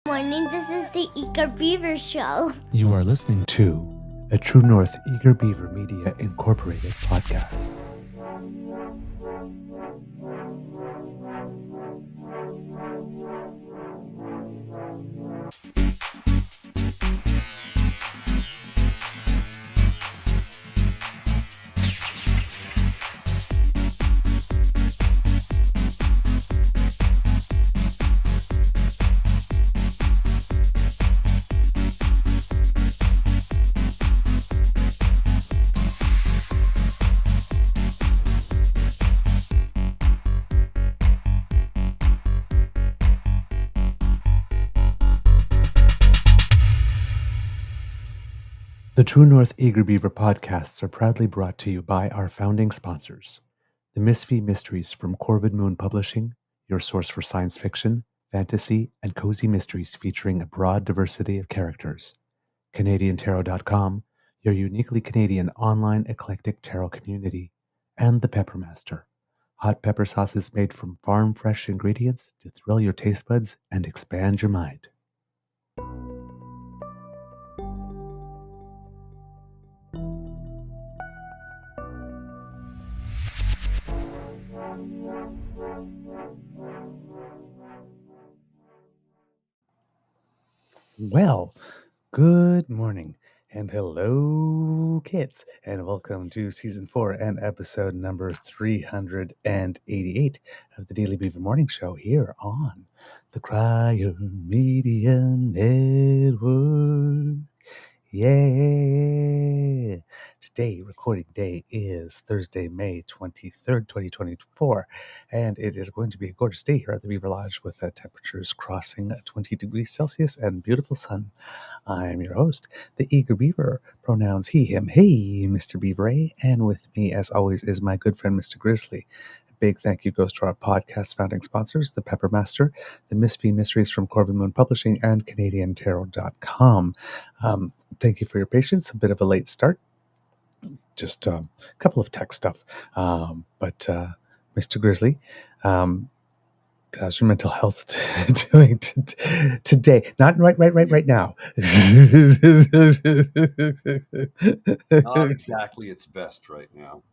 Morning, this is the Eager Beaver Show. You are listening to a True North Eager Beaver Media Incorporated podcast. The True North Eager Beaver podcasts are proudly brought to you by our founding sponsors, the Misfit Mysteries from Corvid Moon Publishing, your source for science fiction, fantasy, and cozy mysteries featuring a broad diversity of characters, CanadianTarot.com, your uniquely Canadian online eclectic tarot community, and the Peppermaster, hot pepper sauces made from farm-fresh ingredients to thrill your taste buds and expand your mind. Well, good morning and hello, kids, and welcome to season 4 and episode number 388 of the Daily Beaver Morning Show here on the Crier Media Network. Yeah. Today, recording day is Thursday, May 23rd, 2024, and it is going to be a gorgeous day here at the Beaver Lodge with temperatures crossing 20 degrees Celsius and beautiful sun. I'm your host, the Eager Beaver, pronouns he, him, hey, Mr. Beaver, and with me, as always, is my good friend, Mr. Grizzly. Big thank you goes to our podcast founding sponsors, the Peppermaster, the Misfit Mysteries from Corvid Moon Publishing, and CanadianTarot.com. Thank you for your patience. A bit of a late start. Just a couple of tech stuff. But Mr. Grizzly, how's your mental health doing today? Not right now. Not exactly its best right now.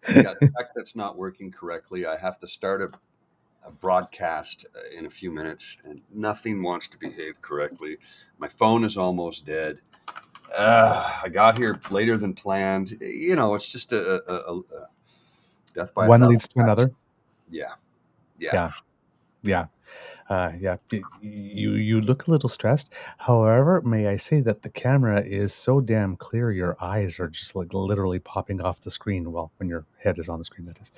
I got tech that's not working correctly. I have to start a broadcast in a few minutes, and nothing wants to behave correctly. My phone is almost dead. I got here later than planned. You know, it's just a death by One a leads to another. Yeah. You look a little stressed. However, may I say that the camera is so damn clear, your eyes are just like literally popping off the screen. Well, when your head is on the screen, that is.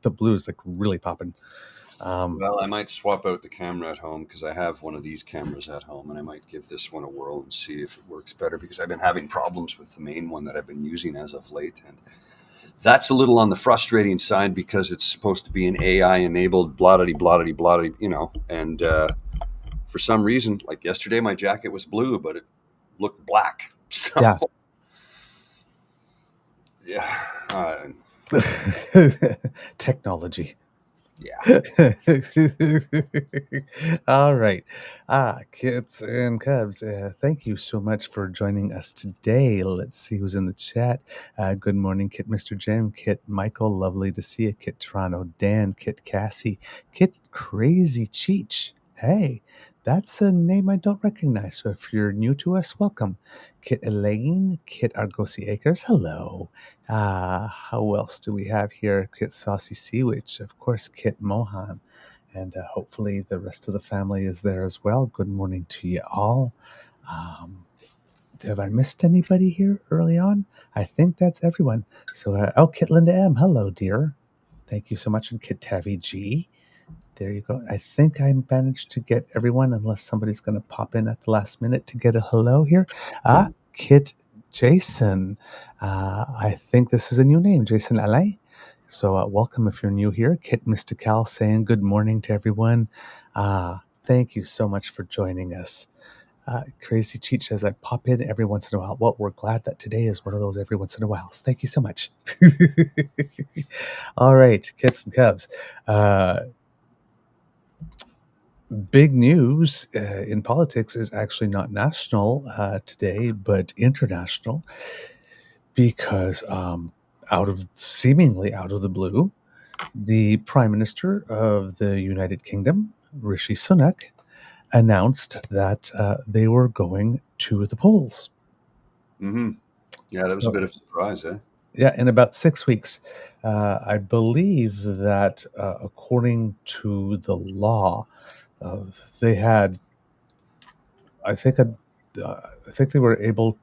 The blue is like really popping. Well, I might swap out the camera at home because I have one of these cameras at home, and I might give this one a whirl and see if it works better, because I've been having problems with the main one that I've been using as of late, and that's a little on the frustrating side because it's supposed to be an AI-enabled blah-de-blah-de-blah-de, you know, and for some reason, like yesterday, my jacket was blue, but it looked black. So, yeah. Technology. Yeah. All right. Kids and Cubs, thank you so much for joining us today. Let's see who's in the chat. Good morning, Kit Mr. Jim, Kit Michael, lovely to see you, Kit Toronto, Dan, Kit Cassie, Kit Crazy Cheech. Hey, that's a name I don't recognize, so if you're new to us, welcome. Kit Elaine, Kit Argosi Acres, hello. How else do we have here? Kit Saucy Sea Witch, of course, Kit Mohan, and hopefully the rest of the family is there as well. Good morning to you all. Have I missed anybody here early on? I think that's everyone. So, Kit Linda M, hello, dear. Thank you so much. And Kit Tavi G, there you go. I think I managed to get everyone, unless somebody's going to pop in at the last minute to get a hello here. Kit Jason. I think this is a new name, Jason Alain. So welcome if you're new here. Kit Mystical saying good morning to everyone. Thank you so much for joining us. Crazy Cheat says I pop in every once in a while. Well, we're glad that today is one of those every once in a while. Thank you so much. All right, Kits and Cubs. big news in politics is actually not national today, but international, because seemingly out of the blue, the Prime Minister of the United Kingdom, Rishi Sunak, announced that they were going to the polls. Mm-hmm. Yeah, that was a So, bit of a surprise, eh? yeah, in about 6 weeks. I believe that according to the law, uh, they had, I think, I think they were able,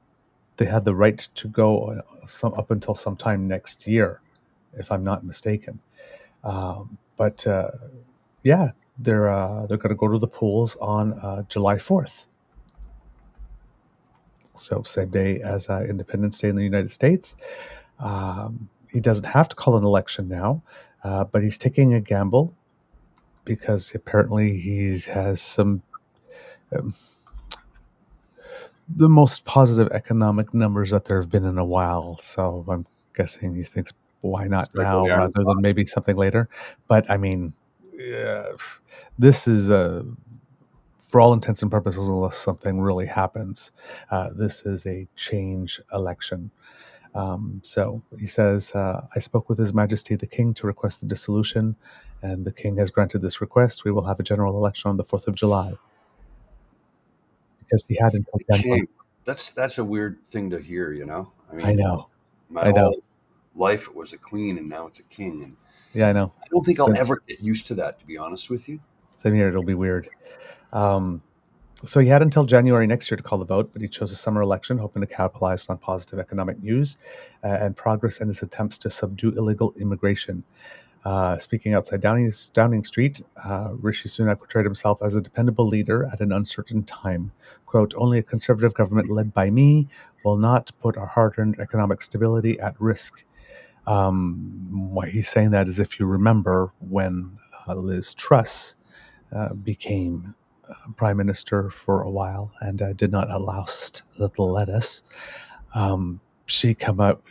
they had the right to go some up until sometime next year, if I'm not mistaken. But yeah, they're going to go to the polls on July 4th. So same day as Independence Day in the United States. He doesn't have to call an election now, but he's taking a gamble because apparently he has some um, the most positive economic numbers that there have been in a while. So I'm guessing he thinks, why not Strike while now the iron's rather than hot. maybe something later? But I mean, yeah, this is for all intents and purposes, unless something really happens, this is a change election. So he says, I spoke with His Majesty the King to request the dissolution, and the King has granted this request. We will have a general election on the 4th of July, because he had until The January. king. That's a weird thing to hear, you know? I I mean, know. my I know. whole life it was a queen and now it's a king. And Yeah, I know. I don't think I'll So, ever get used to that, to be honest with you. same here. It'll be weird. Um, so he had until January next year to call the vote, but he chose a summer election, hoping to capitalize on positive economic news and progress in his attempts to subdue illegal immigration. Speaking outside Downing Street, Rishi Sunak portrayed himself as a dependable leader at an uncertain time. Quote, only a conservative government led by me will not put our hard-earned economic stability at risk. Why he's saying that is, if you remember when Liz Truss became prime minister for a while and did not allow the lettuce. She came out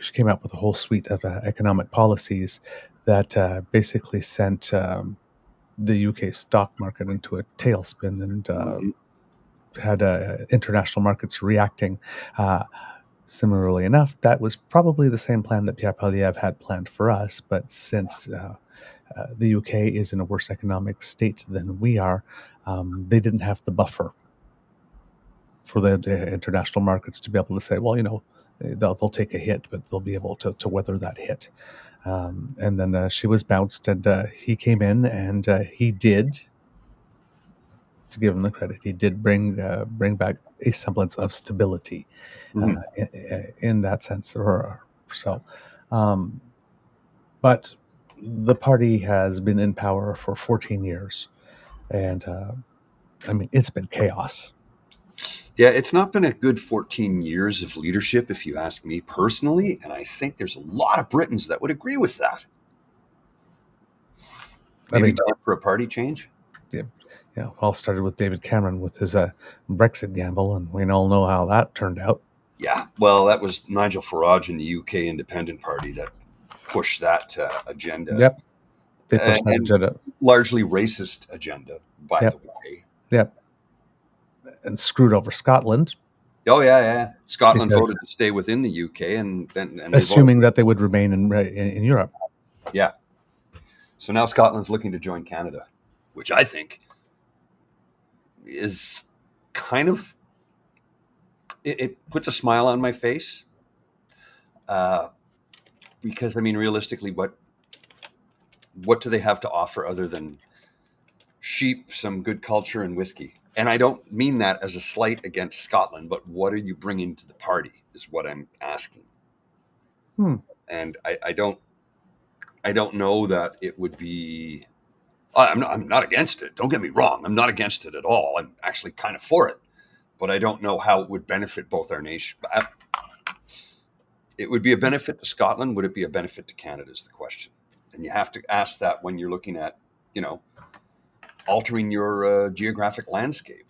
with a whole suite of economic policies that basically sent the UK stock market into a tailspin and Mhm. had international markets reacting. Similarly enough, that was probably the same plan that Pierre Poilievre had planned for us, but since the UK is in a worse economic state than we are, they didn't have the buffer for the international markets to be able to say, well, they'll take a hit, but they'll be able to weather that hit. And then she was bounced, and he came in, and he did, to give him the credit, he did bring back a semblance of stability Mhm. in that sense, or so. Um, but the party has been in power for 14 years, and I mean, it's been chaos. Yeah, it's not been a good 14 years of leadership, if you ask me personally. And I think there's a lot of Britons that would agree with that. I Maybe mean, time for a party change. yeah, all started with David Cameron with his Brexit gamble, and we all know how that turned out. Yeah, well, that was Nigel Farage and the UK Independent Party that pushed that agenda, Yep, they pushed that and agenda. largely racist agenda, by the Yep, way. yep, and screwed over Scotland, Oh yeah, yeah. Scotland because voted to stay within the UK, and they voted. assuming that they would remain in Europe. Yeah. So now Scotland's looking to join Canada, which I think is kind of it puts a smile on my face, uh, because I mean, realistically, what do they have to offer other than sheep, some good culture, and whiskey? And I don't mean that as a slight against Scotland, but what are you bringing to the party is what I'm asking. Hmm. And I don't know that it would be. I'm not against it. Don't get me wrong. I'm not against it at all. I'm actually kind of for it, but I don't know how it would benefit both our nation. It would be a benefit to Scotland. Would it be a benefit to Canada is the question. And you have to ask that when you're looking at, you know, altering your geographic landscape.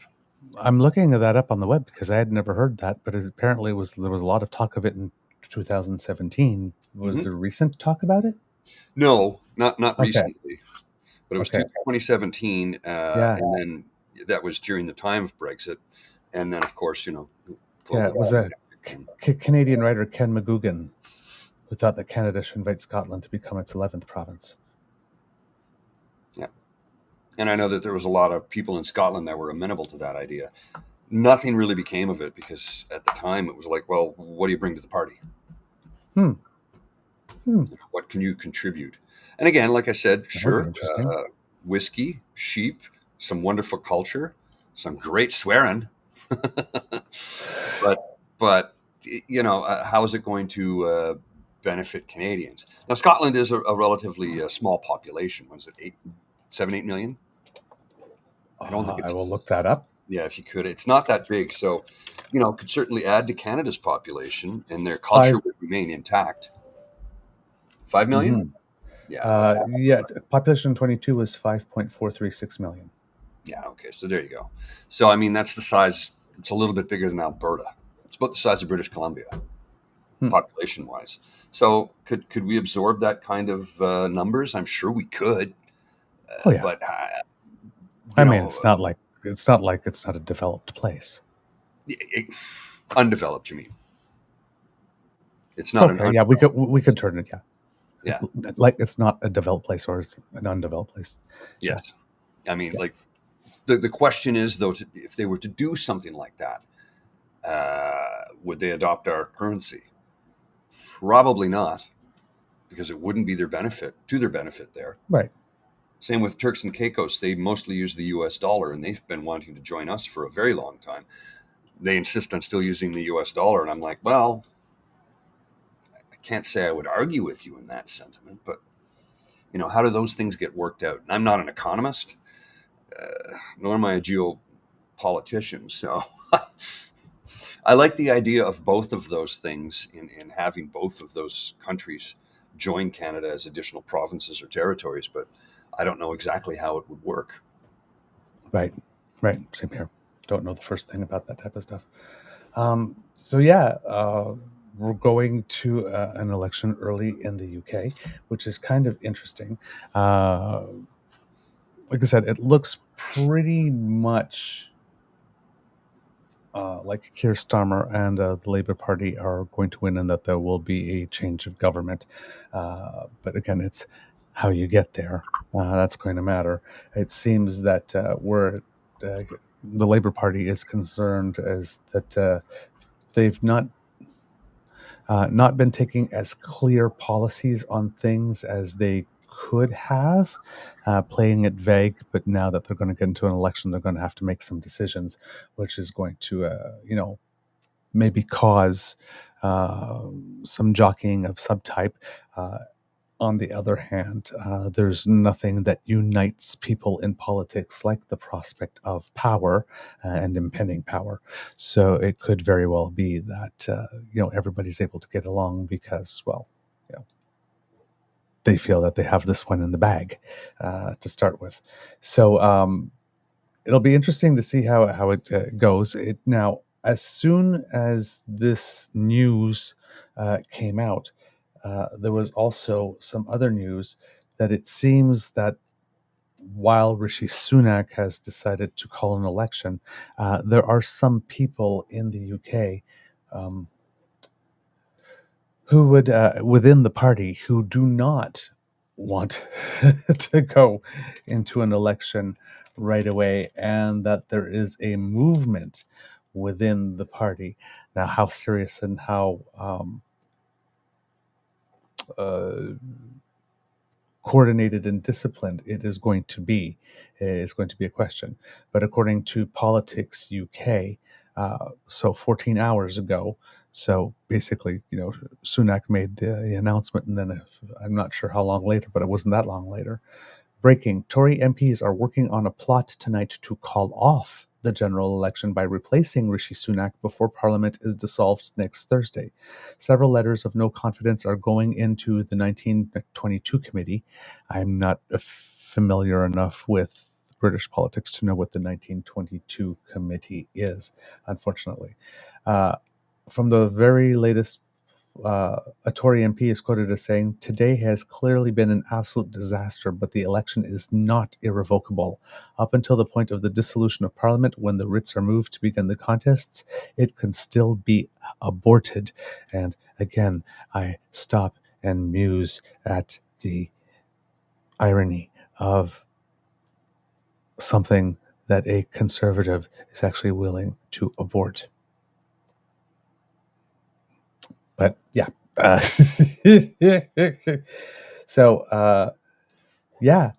I'm looking that up on the web because I had never heard that, but apparently there was a lot of talk of it in 2017. Was Hmm. there recent talk about it? No, not Okay, recently, but it was okay, 2017, yeah, and then that was during the time of Brexit, and then of course Yeah, it was a Canadian writer, Ken McGugan, who thought that Canada should invite Scotland to become its 11th province. Yeah, and I know that there was a lot of people in Scotland that were amenable to that idea. Nothing really became of it because at the time it was like, well, what do you bring to the party? What can you contribute? And again, like I said, sure, whiskey, sheep, some wonderful culture, some great swearing, but how is it going to benefit Canadians? Now, Scotland is a relatively small population. What is it, 8 million? I don't think it's. I will look that up. Yeah, if you could. It's not that big, so could certainly add to Canada's population, and their culture would remain intact. 5 million? Mm-hmm. Yeah. Population 22 was 5.436 million. Yeah. Okay. So there you go. So I mean, that's the size. It's a little bit bigger than Alberta. It's about the size of British Columbia, population-wise. So could we absorb that kind of numbers? I'm sure we could. Oh yeah. But I mean, it's not like it's not a developed place. Undeveloped, you mean? It's not. Okay. Yeah, we could turn it. Yeah. Yeah. It's not a developed place, or it's an undeveloped place. Yes. Yeah. I mean, like the question is though, if they were to do something like that, would they adopt our currency? Probably not, because it wouldn't be to their benefit there. Right. Same with Turks and Caicos. They mostly use the US dollar, and they've been wanting to join us for a very long time. They insist on still using the US dollar, and I'm like, well, I can't say I would argue with you in that sentiment, but how do those things get worked out? And I'm not an economist, nor am I a geopolitician, so I like the idea of both of those things in having both of those countries join Canada as additional provinces or territories, but I don't know exactly how it would work. Right. Same here. Don't know the first thing about that type of stuff. So yeah, we're going to an election early in the UK, which is kind of interesting. Like I said, it looks pretty much like Keir Starmer and the Labour Party are going to win, and that there will be a change of government. But again, it's how you get there that's going to matter. It seems that where the Labour Party is concerned is that they've not been taking as clear policies on things as they could have, playing it vague. But now that they're going to get into an election, they're going to have to make some decisions, which is going to, maybe cause some jockeying of some type. On the other hand, there's nothing that unites people in politics like the prospect of power and impending power. So it could very well be that everybody's able to get along because, they feel that they have this one in the bag to start with. So it'll be interesting to see how it goes. Now, as soon as this news came out, there was also some other news that it seems that while Rishi Sunak has decided to call an election, there are some people in the UK who would, within the party, who do not want to go into an election right away, and that there is a movement within the party. Now, how serious and how coordinated and disciplined it is going to be a question. But according to Politics UK, so 14 hours ago, so basically, Sunak made the announcement, and then I'm not sure how long later, but it wasn't that long later. Breaking: Tory MPs are working on a plot tonight to call off the general election by replacing Rishi Sunak before Parliament is dissolved next Thursday. Several letters of no confidence are going into the 1922 committee. I'm not familiar enough with British politics to know what the 1922 committee is, unfortunately. From the very latest a Tory MP is quoted as saying, "Today has clearly been an absolute disaster, but the election is not irrevocable. Up until the point of the dissolution of Parliament, when the writs are moved to begin the contests, it can still be aborted." And again, I stop and muse at the irony of something that a conservative is actually willing to abort. But yeah. So, yeah,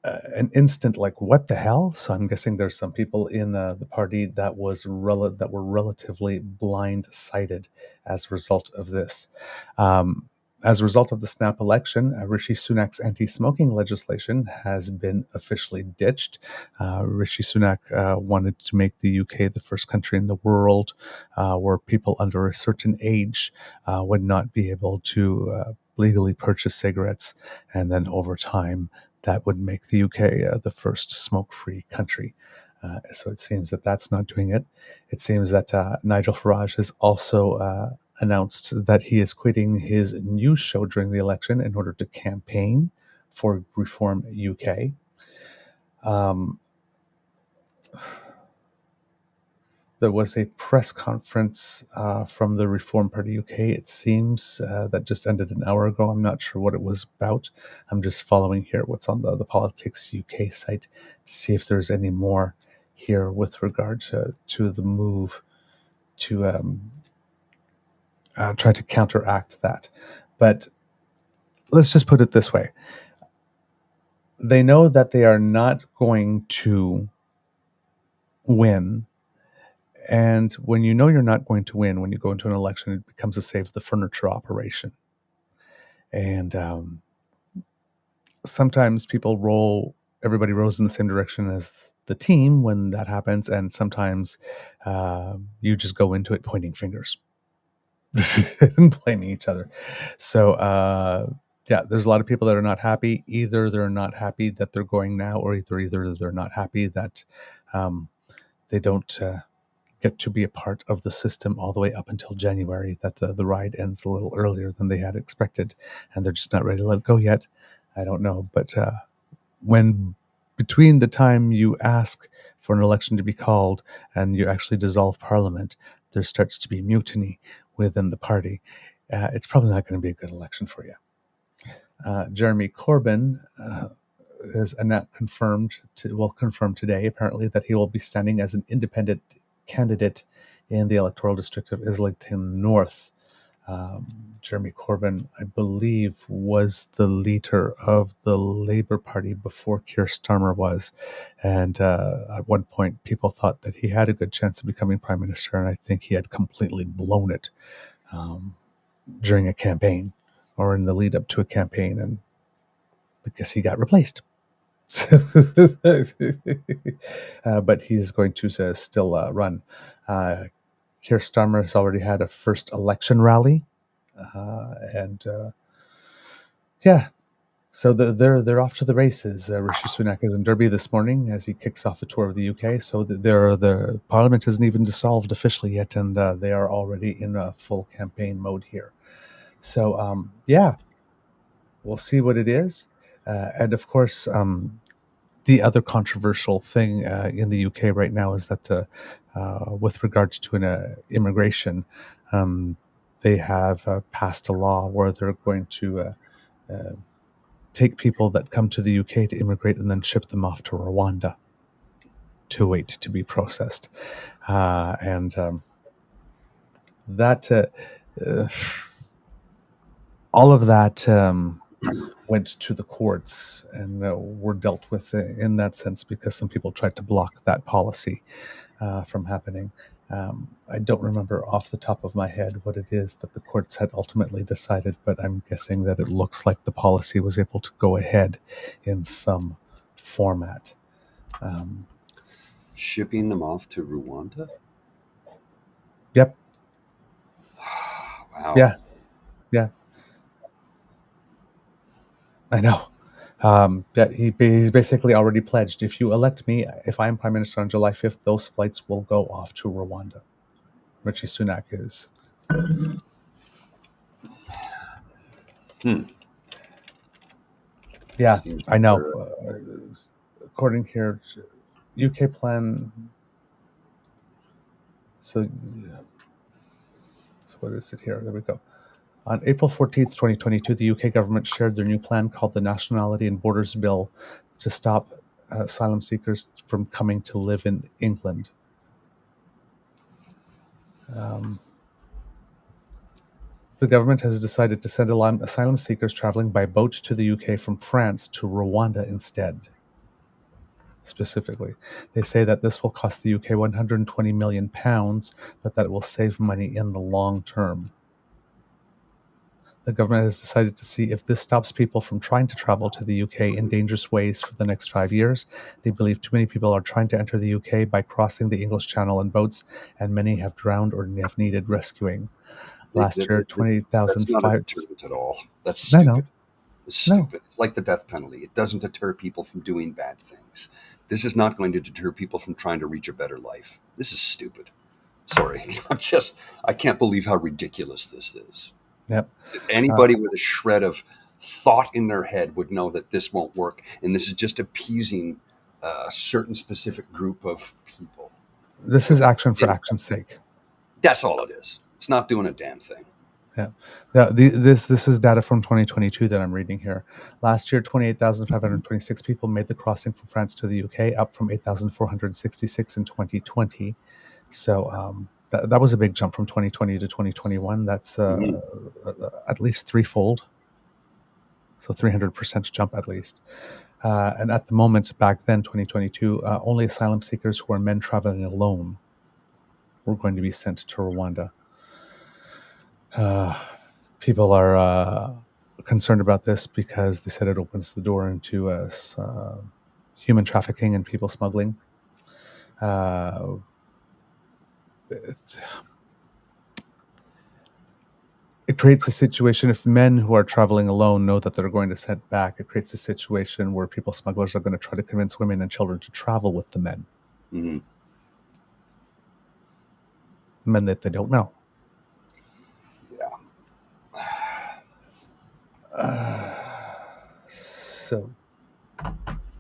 an instant like, what the hell? So I'm guessing there's some people in the party that were relatively blindsided as a result of this. As a result of the snap election, Rishi Sunak's anti-smoking legislation has been officially ditched. Rishi Sunak wanted to make the UK the first country in the world where people under a certain age would not be able to legally purchase cigarettes, and then over time that would make the UK the first smoke-free country. So it seems that that's not doing it. It seems that Nigel Farage has also announced that he is quitting his news show during the election in order to campaign for Reform UK. There was a press conference from the Reform Party UK, it seems, that just ended an hour ago. I'm not sure what it was about. I'm just following here what's on the Politics UK site to see if there's any more here with regard to the move to try to counteract that. But let's just put it this way. They know that they are not going to win. And when you know you're not going to win, when you go into an election, it becomes a save the furniture operation. And sometimes everybody rows in the same direction as the team when that happens. And sometimes you just go into it pointing fingers and blaming each other. So, yeah, there's a lot of people that are not happy. Either they're not happy that they're going now, or either they're not happy that they don't get to be a part of the system all the way up until January, that the ride ends a little earlier than they had expected, and they're just not ready to let it go yet. I don't know, but when between the time you ask for an election to be called and you actually dissolve Parliament, there starts to be mutiny within the party. It's probably not going to be a good election for you. Jeremy Corbyn is confirmed today, apparently, that he will be standing as an independent candidate in the electoral district of Islington North. Jeremy Corbyn, I believe, was the leader of the Labour Party before Keir Starmer was. And at one point, people thought that he had a good chance of becoming Prime Minister, and I think he had completely blown it during a campaign or in the lead up to a campaign, and because he got replaced. But he's going to still run. Keir Starmer has already had a first election rally, and yeah, so they're off to the races. Rishi Sunak is in Derby this morning as he kicks off a tour of the UK. So the Parliament hasn't even dissolved officially yet, and they are already in a full campaign mode here. So yeah, we'll see what it is, and of course. The other controversial thing in the UK right now is that with regards to immigration, they have passed a law where they're going to take people that come to the UK to immigrate and then ship them off to Rwanda to wait to be processed. And that all of that went to the courts and were dealt with in that sense because some people tried to block that policy from happening. I don't remember off the top of my head what it is that the courts had ultimately decided, but I'm guessing that it looks like the policy was able to go ahead in some format. Shipping them off to Rwanda? Yep. Wow. Yeah. I know. Yeah, he's basically already pledged, if you elect me, if I am Prime Minister on July 5th, those flights will go off to Rwanda. Rishi Sunak is. Hmm. Yeah, Seems I know. they're, According here, UK plan. So, so what is it here? There we go. On April 14th, 2022, the UK government shared their new plan called the Nationality and Borders Bill to stop asylum seekers from coming to live in England. The government has decided to send asylum seekers traveling by boat to the UK from France to Rwanda instead. Specifically, they say that this will cost the UK £120 million, but that it will save money in the long term. The government has decided to see if this stops people from trying to travel to the UK in dangerous ways for the next 5 years. They believe too many people are trying to enter the UK by crossing the English Channel in boats, and many have drowned or have needed rescuing. Last year, that's not a 28,005. deterrent at all. That's No, no, stupid. It's no. stupid. It's like the death penalty. It doesn't deter people from doing bad things. This is not going to deter people from trying to reach a better life. This is stupid. Sorry. I can't believe how ridiculous this is. Yep. Anybody with a shred of thought in their head would know that this won't work. And this is just appeasing a certain specific group of people. This is action for action's sake. That's all it is. It's not doing a damn thing. Yeah. Now, this is data from 2022 that I'm reading here. Last year, 28,526 people made the crossing from France to the UK, up from 8,466 in 2020. So that was a big jump from 2020 to 2021. That's at least threefold. So 300% jump at least. And at the moment, back then, 2022, only asylum seekers who are men traveling alone were going to be sent to Rwanda. People are concerned about this because they said it opens the door into human trafficking and people smuggling. It creates a situation, if men who are traveling alone know that they're going to send back, it creates a situation where people smugglers are going to try to convince women and children to travel with the men. Mm-hmm. Men that they don't know. So,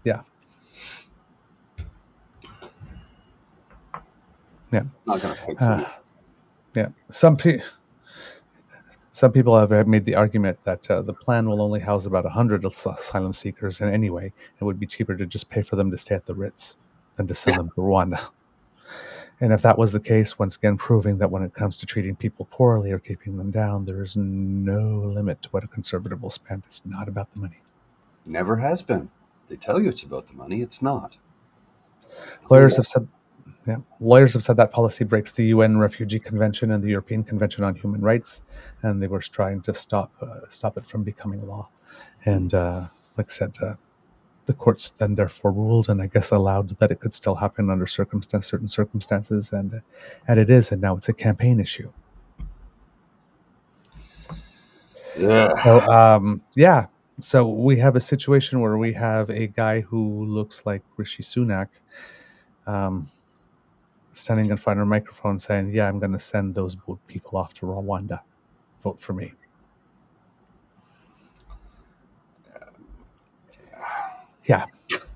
yeah. Yeah. Not going to fix it. Yeah. Some people have made the argument that the plan will only house about 100 asylum seekers, and anyway, it would be cheaper to just pay for them to stay at the Ritz than to send them to Rwanda. And if that was the case, once again, proving that when it comes to treating people poorly or keeping them down, there is no limit to what a conservative will spend. It's not about the money. Never has been. They tell you it's about the money. It's not. Lawyers have said that policy breaks the UN Refugee Convention and the European Convention on Human Rights, and they were trying to stop it from becoming law. And like I said, the courts then therefore ruled, and I guess allowed that it could still happen under certain circumstances, and it is, and now it's a campaign issue. Yeah. So we have a situation where we have a guy who looks like Rishi Sunak, standing in front of a microphone saying, "Yeah, I'm going to send those people off to Rwanda. Vote for me." Yeah.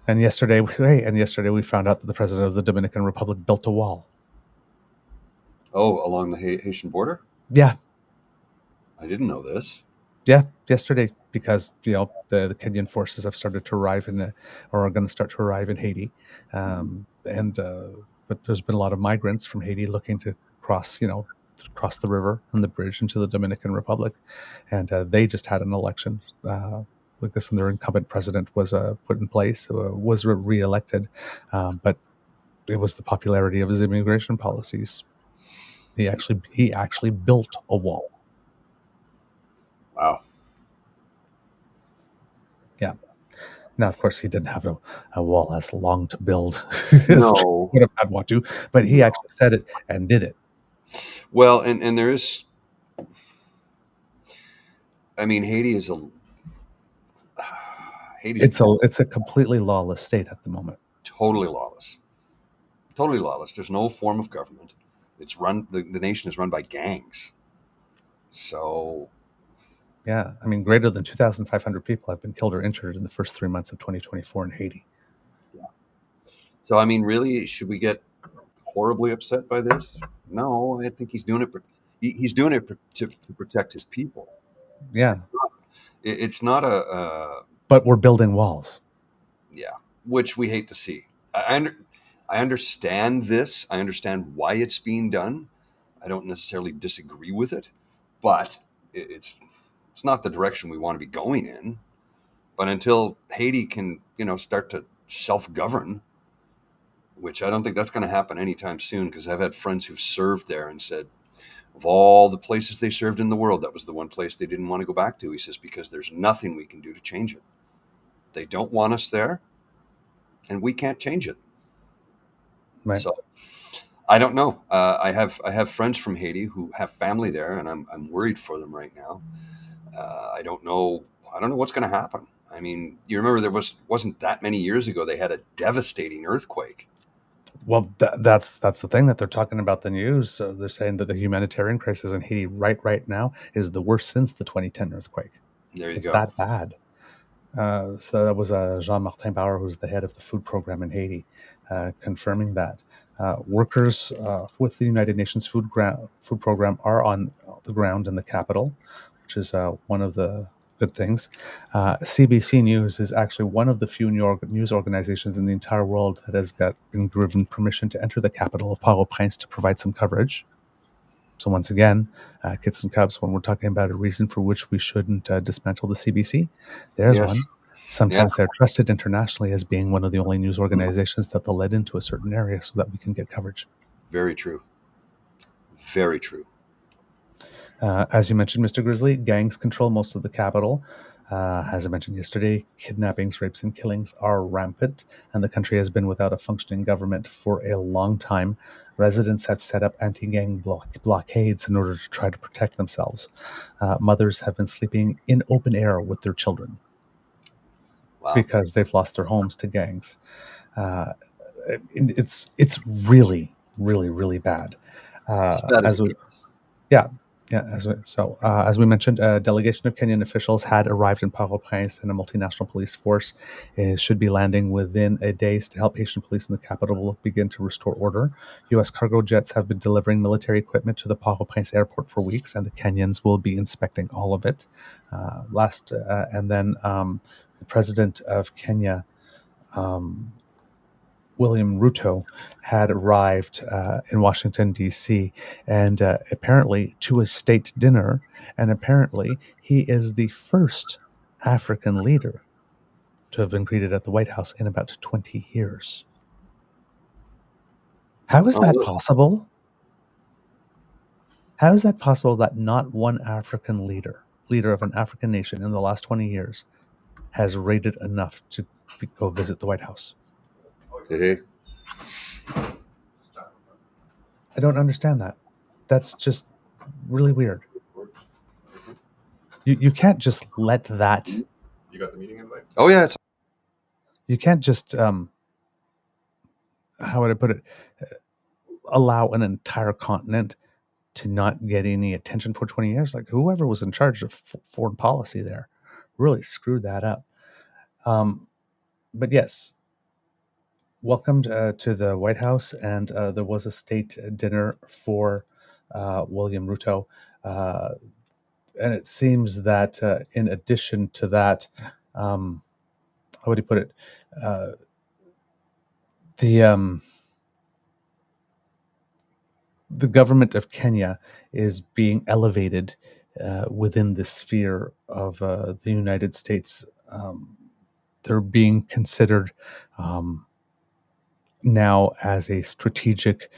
And yesterday we found out that the president of the Dominican Republic built a wall. Oh, along the Haitian border? Yeah. I didn't know this. Yeah, yesterday, because the Kenyan forces have started to arrive or are going to start to arrive in Haiti, but there's been a lot of migrants from Haiti looking to cross the river and the bridge into the Dominican Republic, and they just had an election like this, and their incumbent president was put in place, was reelected, but it was the popularity of his immigration policies. He actually built a wall. Wow. Yeah. Now, of course, he didn't have a wall as long to build as No. would have had one to, but he actually said it and did it. Well, and there is, I mean, Haiti is It's a completely lawless state at the moment. Totally lawless. Totally lawless. There's no form of government. It's run. The nation is run by gangs. So, Yeah, I mean, greater than 2,500 people have been killed or injured in the first 3 months of 2024 in Haiti. Yeah. So I mean, really, should we get horribly upset by this? No, I think he's doing it. He's doing it to protect his people. Yeah, It's not. It's not but we're building walls. yeah, which we hate to see. I understand this. I understand why it's being done. I don't necessarily disagree with it, but it's not the direction we want to be going in. But until Haiti can, start to self-govern, which I don't think that's going to happen anytime soon, because I've had friends who've served there and said, of all the places they served in the world, that was the one place they didn't want to go back to. He says, because there's nothing we can do to change it. They don't want us there, and we can't change it. Right. So I don't know. I have friends from Haiti who have family there, and I'm worried for them right now. I don't know. I don't know what's going to happen. I mean, you remember wasn't that many years ago they had a devastating earthquake. Well, that's the thing that they're talking about the news. So they're saying that the humanitarian crisis in Haiti right now is the worst since the 2010 earthquake. There you It's go. that bad. So that was Jean-Martin Bauer, who's the head of the food program in Haiti, confirming that. Workers with the United Nations food program are on the ground in the capital, which is one of the good things. CBC News is actually one of the few news organizations in the entire world that has been given permission to enter the capital of Port-au-Prince to provide some coverage. So once again, kits and cups, when we're talking about a reason for which we shouldn't dismantle the CBC, there's Yes. one. Sometimes they're trusted internationally as being one of the only news organizations that they'll let into a certain area so that we can get coverage. Very true. Very true. As you mentioned, Mr. Grizzly, gangs control most of the capital. As I mentioned yesterday, kidnappings, rapes, and killings are rampant, and the country has been without a functioning government for a long time. Residents have set up anti-gang blockades in order to try to protect themselves. Mothers have been sleeping in open air with their children Wow. because they've lost their homes to gangs. It's really, really, really bad. As bad as As it we, gets. yeah, yeah. As we mentioned, a delegation of Kenyan officials had arrived in Port-au-Prince, and a multinational police force should be landing within a days to help Haitian police in the capital begin to restore order. U.S. cargo jets have been delivering military equipment to the Port-au-Prince airport for weeks, and the Kenyans will be inspecting all of it. The president of Kenya, William Ruto, had arrived in Washington, D.C., and apparently to a state dinner. And apparently, he is the first African leader to have been greeted at the White House in about 20 years. How is Oh, that really? possible? How is that possible that not one African leader of an African nation in the last 20 years, has rated enough to go visit the White House? Hey. I don't understand that. That's just really weird. You can't just let that. You got the meeting invite? Oh yeah. You can't just how would I put it? Allow an entire continent to not get any attention for 20 years. Like whoever was in charge of foreign policy there really screwed that up. But yes, welcomed to the White House, and there was a state dinner for William Ruto. And it seems that in addition to that, how would you put it? The government of Kenya is being elevated within the sphere of the United States. They're being considered now as a strategic,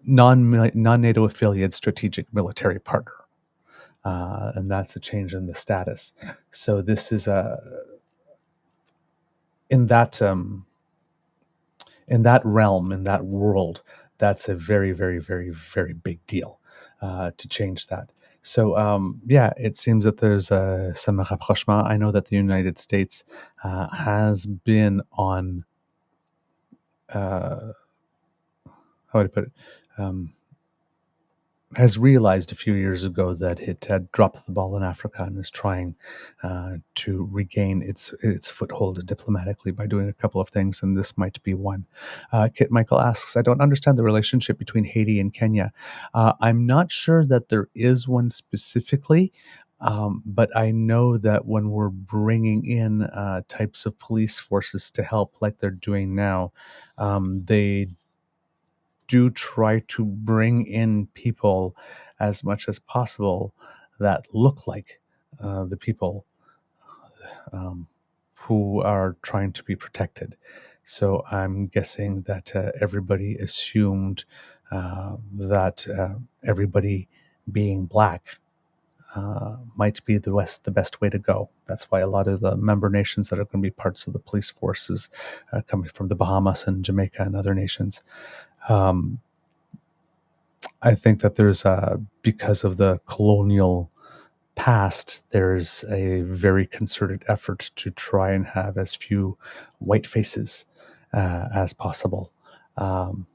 non-NATO affiliate strategic military partner. And that's a change in the status. So this is in that realm, in that world, that's a very, very, very, very big deal to change that. So it seems that there's some rapprochement. I know that the United States has been on how would I put it? has realized a few years ago that it had dropped the ball in Africa and is trying to regain its foothold diplomatically by doing a couple of things, and this might be one. Kit Michael asks, I don't understand the relationship between Haiti and Kenya. I'm not sure that there is one specifically. But I know that when we're bringing in types of police forces to help, like they're doing now, they do try to bring in people as much as possible that look like the people um, who are trying to be protected. So I'm guessing that everybody assumed that everybody being black might be the best way to go. That's why a lot of the member nations that are going to be parts of the police forces coming from the Bahamas and Jamaica and other nations. Um, I think that there's because of the colonial past, there's a very concerted effort to try and have as few white faces as possible. Um,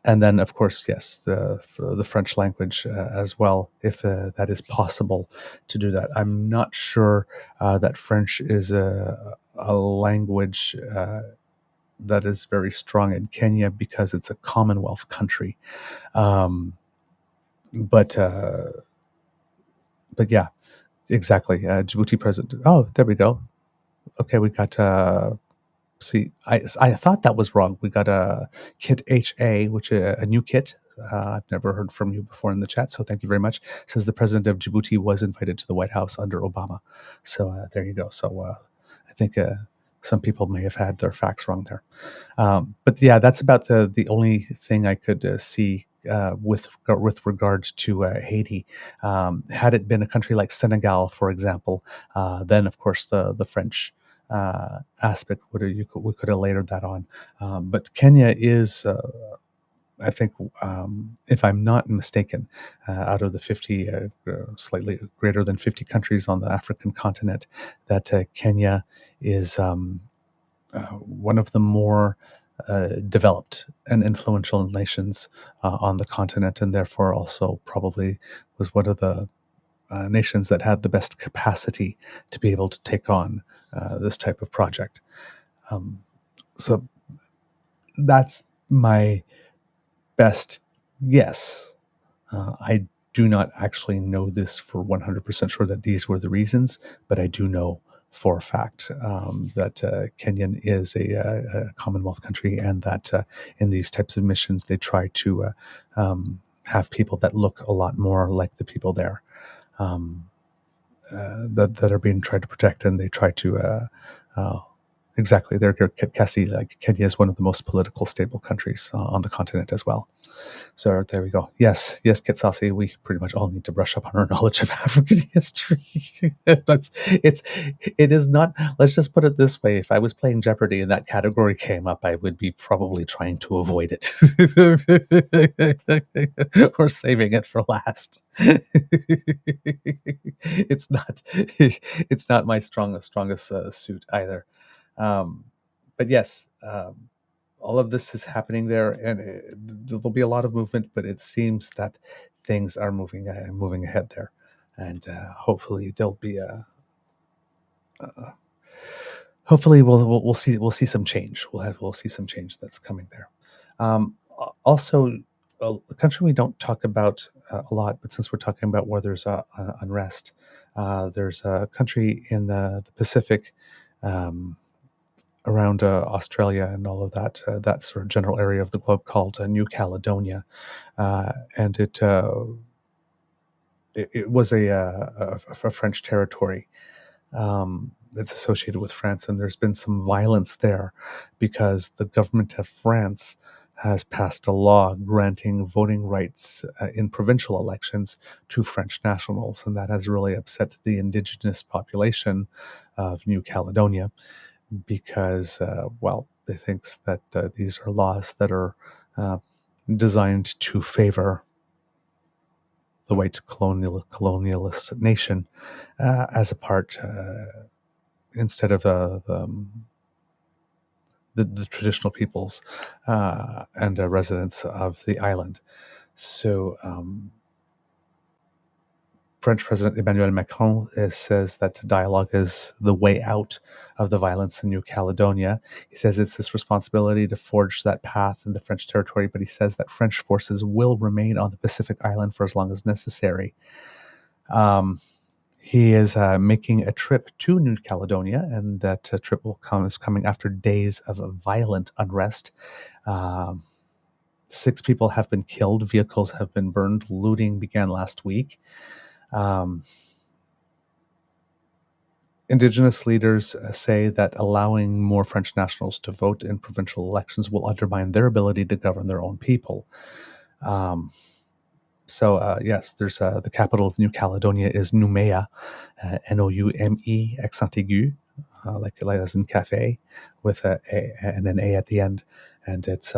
and then, of course, yes, for the French language as well, if that is possible to do that. I'm not sure that French is a language that is very strong in Kenya because it's a Commonwealth country. Um, but uh, but yeah, exactly. Djibouti president. Oh, there we go. Okay, we got. See, I thought that was wrong. We got a kit HA, which a new kit. I've never heard from you before in the chat, so thank you very much. Says the president of Djibouti was invited to the White House under Obama. So there you go. So I think some people may have had their facts wrong there. But yeah, that's about the only thing I could see with regard to Haiti. Had it been a country like Senegal, for example, then of course the French aspect we could have layered that on. But Kenya is. I think, if I'm not mistaken, out of the 50, slightly greater than 50 countries on the African continent, that Kenya is one of the more developed and influential nations on the continent, and therefore also probably was one of the nations that had the best capacity to be able to take on this type of project. So that's my best guess. I do not actually know this for 100% sure that these were the reasons, but I do know for a fact that Kenyan is a Commonwealth country, and that in these types of missions, they try to have people that look a lot more like the people there um, that are being tried to protect, and they try to exactly. They're Cassie. Like Kenya is one of the most political stable countries on the continent as well. So there we go. Yes, Kitsasi, we pretty much all need to brush up on our knowledge of African history. It is not, let's just put it this way. If I was playing Jeopardy and that category came up, I would be probably trying to avoid it or saving it for last. It's not my strongest suit either. But yes, all of this is happening there, and there'll be a lot of movement. But it seems that things are moving ahead there, and hopefully there'll be hopefully we'll see some change. We'll see some change that's coming there. Also, a country we don't talk about a lot, but since we're talking about where there's unrest, there's a country in the Pacific. Around Australia and all of that sort of general area of the globe called New Caledonia, and it was a French territory that's associated with France, and there's been some violence there because the government of France has passed a law granting voting rights in provincial elections to French nationals, and that has really upset the indigenous population of New Caledonia, because, they think that these are laws that are designed to favor the white colonialist nation as a part, instead of the traditional peoples and residents of the island. So French President Emmanuel Macron says that dialogue is the way out of the violence in New Caledonia. He says it's his responsibility to forge that path in the French territory, but he says that French forces will remain on the Pacific island for as long as necessary. He is making a trip to New Caledonia, and that trip is coming after days of violent unrest. 6 people have been killed, vehicles have been burned, looting began last week. Indigenous leaders say that allowing more French nationals to vote in provincial elections will undermine their ability to govern their own people. Yes, there's the capital of New Caledonia is Nouméa, Noume, accent aigu, like as in cafe, with an A at the end, and it's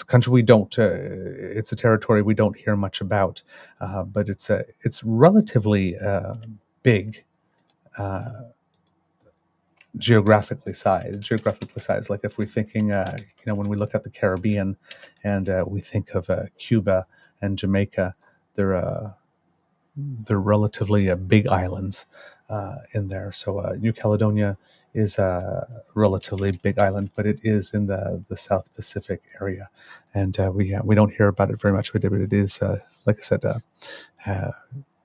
a country we don't. It's a territory we don't hear much about, but it's relatively big. Geographically sized. Like if we're thinking, when we look at the Caribbean, and we think of Cuba and Jamaica, they're relatively big islands in there. So New Caledonia is a relatively big island, but it is in the South Pacific area, and we don't hear about it very much. But it is, like I said,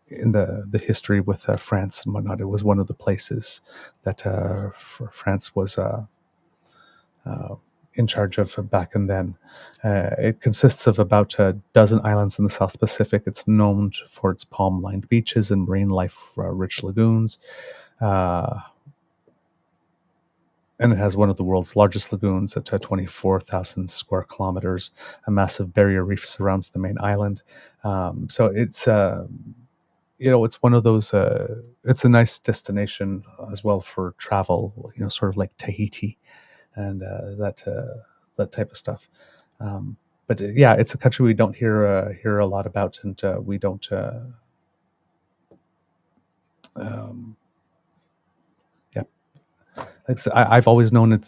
in the history with France and whatnot. It was one of the places that France was in charge of back and then. It consists of about a dozen islands in the South Pacific. It's known for its palm-lined beaches and marine life-rich lagoons. And it has one of the world's largest lagoons at 24,000 square kilometers. A massive barrier reef surrounds the main island. So it's... it's one of those, it's a nice destination as well for travel, sort of like Tahiti and that type of stuff. But it's a country we don't hear a lot about, and we don't, like I said, I've always known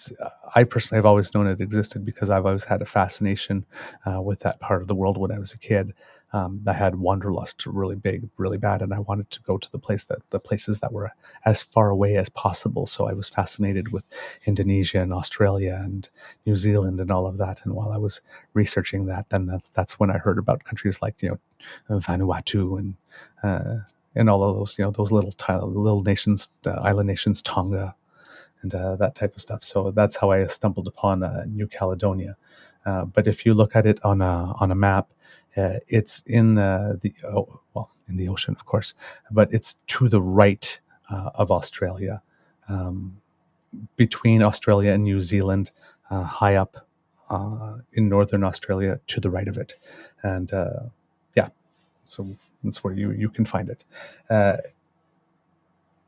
I personally have always known it existed because I've always had a fascination with that part of the world when I was a kid. I had wanderlust really big, really bad, and I wanted to go to the places that were as far away as possible. So I was fascinated with Indonesia and Australia and New Zealand and all of that. And while I was researching that, then that's when I heard about countries like Vanuatu and all of those those little nations, island nations, Tonga, and that type of stuff. So that's how I stumbled upon New Caledonia. But if you look at it on a map, it's in in the ocean, of course, but it's to the right of Australia, between Australia and New Zealand, high up in northern Australia, to the right of it, and so that's where you can find it.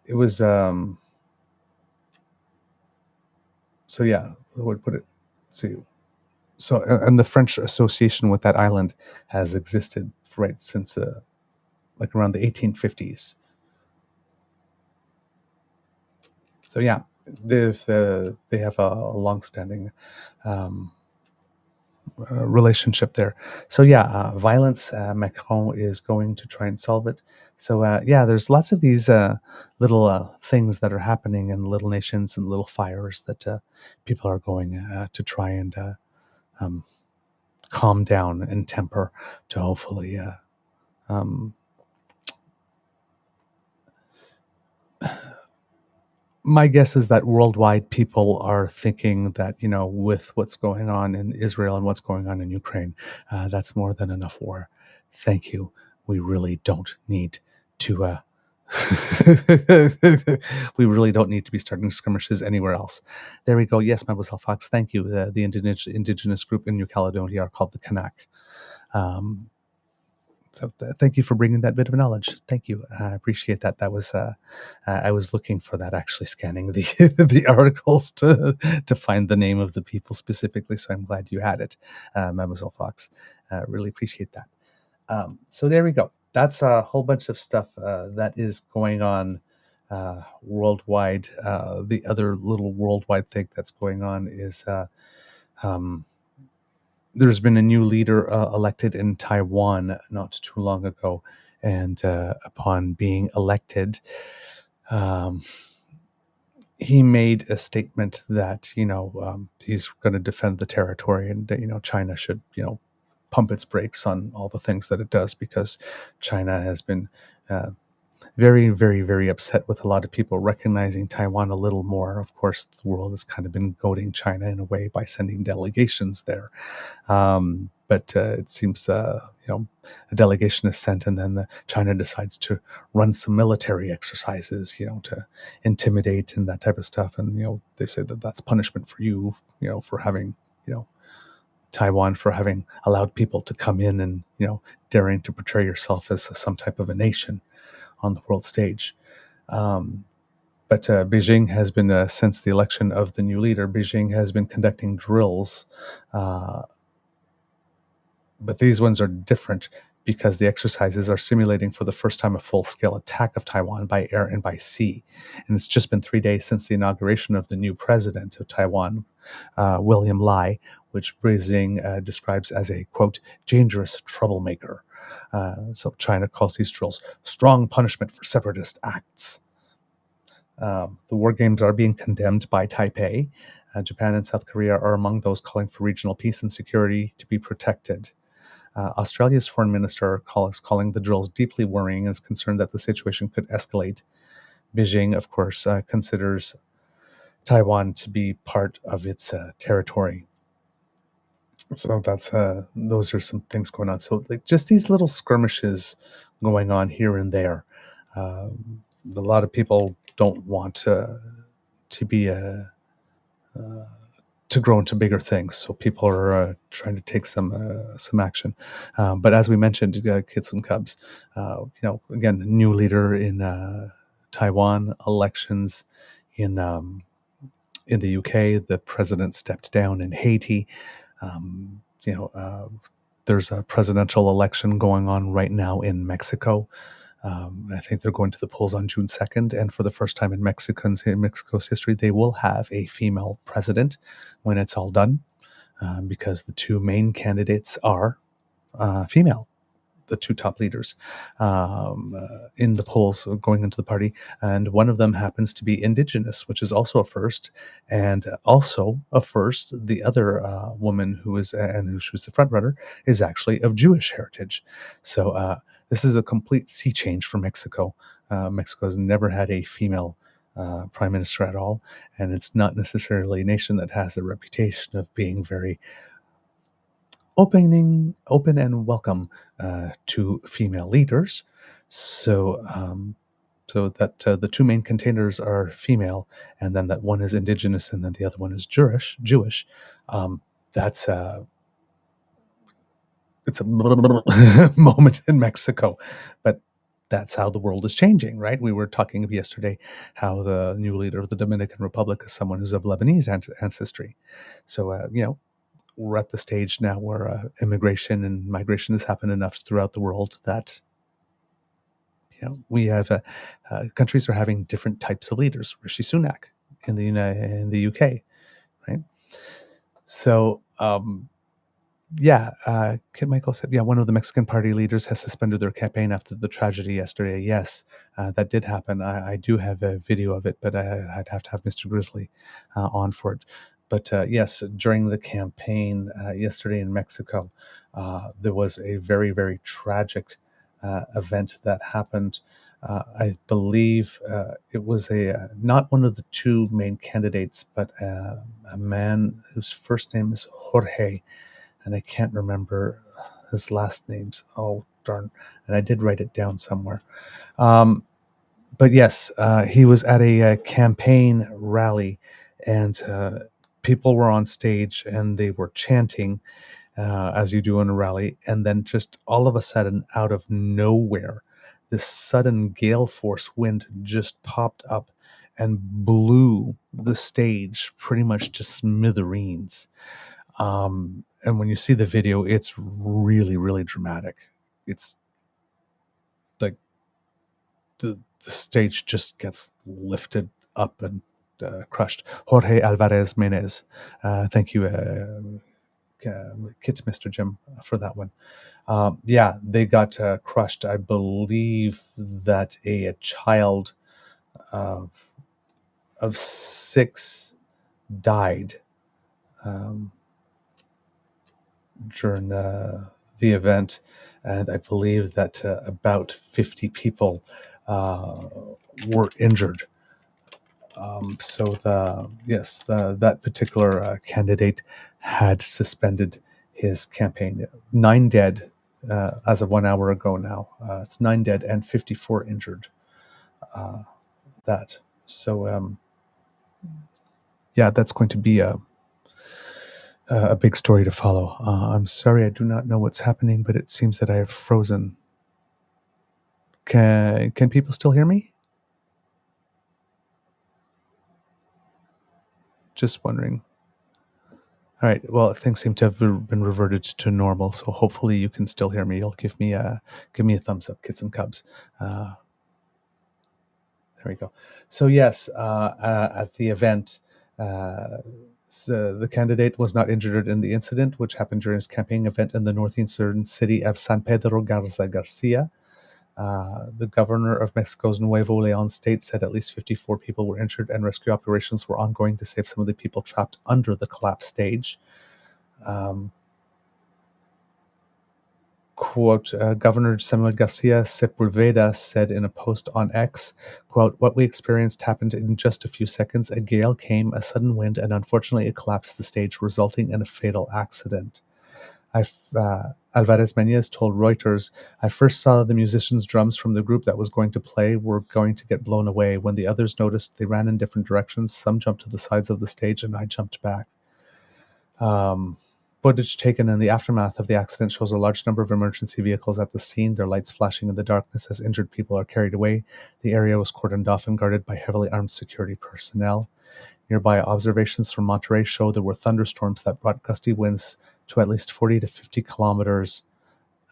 It was. So yeah, I would put it. So and the French association with that island has existed right since like around the 1850s. So yeah, they have a long-standing relationship there. So yeah, violence. Macron is going to try and solve it. So there's lots of these little things that are happening in little nations and little fires that people are going to try and calm down and temper to hopefully my guess is that worldwide people are thinking that, with what's going on in Israel and what's going on in Ukraine, that's more than enough war. Thank you. We really don't need to we really don't need to be starting skirmishes anywhere else. There we go. Yes, Mademoiselle Fox, thank you. The indigenous group in New Caledonia are called the Kanak. So thank you for bringing that bit of knowledge. Thank you. I appreciate that. That was I was looking for that, actually scanning the the articles to find the name of the people specifically. So I'm glad you had it, Mademoiselle Fox. Really appreciate that. So there we go. That's a whole bunch of stuff that is going on worldwide. The other little worldwide thing that's going on is there's been a new leader elected in Taiwan not too long ago, And upon being elected, um, he made a statement that he's going to defend the territory, and that China should pump its brakes on all the things that it does, because China has been uh, very, very, very upset with a lot of people recognizing Taiwan a little more. Of course, the world has kind of been goading China in a way by sending delegations there. But it seems, a delegation is sent, and then China decides to run some military exercises, to intimidate and that type of stuff. And, they say that that's punishment for you, for having, Taiwan, for having allowed people to come in and, daring to portray yourself as some type of a nation on the world stage. But Beijing has been, since the election of the new leader, Beijing has been conducting drills, but these ones are different because the exercises are simulating for the first time a full-scale attack of Taiwan by air and by sea. And it's just been 3 days since the inauguration of the new president of Taiwan, William Lai, which Beijing describes as a, quote, dangerous troublemaker. So China calls these drills strong punishment for separatist acts. The war games are being condemned by Taipei. Japan and South Korea are among those calling for regional peace and security to be protected. Australia's foreign minister is calling the drills deeply worrying and is concerned that the situation could escalate. Beijing, of course, considers Taiwan to be part of its territory. So those are some things going on. So just these little skirmishes going on here and there. A lot of people don't want to be to grow into bigger things. So people are trying to take some action. But as we mentioned, kids and cubs, again, new leader in Taiwan, elections in the UK, the president stepped down in Haiti. There's a presidential election going on right now in Mexico. I think they're going to the polls on June 2nd, and for the first time in Mexico's history, they will have a female president when it's all done, because the two main candidates are female, the two top leaders in the polls going into the party, and one of them happens to be Indigenous, which is also a first, and also a first. The other woman who was the front runner is actually of Jewish heritage. So this is a complete sea change for Mexico. Mexico has never had a female prime minister at all, and it's not necessarily a nation that has a reputation of being very open and welcome to female leaders. So that the two main containers are female, and then that one is Indigenous, and then the other one is Jewish. That's it's a moment in Mexico, but that's how the world is changing, right? We were talking yesterday how the new leader of the Dominican Republic is someone who's of Lebanese ancestry. So we're at the stage now where immigration and migration has happened enough throughout the world that we have countries are having different types of leaders. Rishi Sunak in the UK, right? So Kit Michael said, one of the Mexican party leaders has suspended their campaign after the tragedy yesterday. Yes, that did happen. I do have a video of it, but I'd have to have Mr. Grizzly on for it. But yes, during the campaign yesterday in Mexico, there was a very, very tragic event that happened. I believe it was not one of the two main candidates, but a man whose first name is Jorge, and I can't remember his last names. Oh, darn. And I did write it down somewhere. But yes, he was at a campaign rally, and people were on stage and they were chanting, as you do in a rally. And then just all of a sudden, out of nowhere, this sudden gale force wind just popped up and blew the stage pretty much to smithereens. And when you see the video, it's really, really dramatic. It's like the stage just gets lifted up and crushed. Jorge Alvarez Menez. Thank you, Kit Mr. Jim for that one. Yeah, they got crushed. I believe that a child uh, of 6 died um, during the event, and I believe that about 50 people were injured. So that particular candidate had suspended his campaign. 9 dead as of 1 hour ago now. It's 9 dead and 54 injured. That so yeah, that's going to be a big story to follow. I'm sorry, I do not know what's happening, but it seems that I have frozen. Can people still hear me? Just wondering. All right. Well, things seem to have been reverted to normal, so hopefully you can still hear me. You'll give me a thumbs up, kids and cubs. There we go. So yes, at the event, the candidate was not injured in the incident, which happened during his campaign event in the northeastern city of San Pedro Garza Garcia. The governor of Mexico's Nuevo Leon state said at least 54 people were injured, and rescue operations were ongoing to save some of the people trapped under the collapsed stage. Quote, Governor Samuel Garcia Sepulveda said in a post on X, quote, "What we experienced happened in just a few seconds. A gale came, a sudden wind, and unfortunately it collapsed the stage, resulting in a fatal accident." Alvarez Menez told Reuters, "I first saw the musicians' drums from the group that was going to play were going to get blown away. When the others noticed, they ran in different directions. Some jumped to the sides of the stage, and I jumped back." Footage taken in the aftermath of the accident shows a large number of emergency vehicles at the scene, their lights flashing in the darkness as injured people are carried away. The area was cordoned off and guarded by heavily armed security personnel. Nearby observations from Monterey show there were thunderstorms that brought gusty winds to at least 40 to 50 kilometers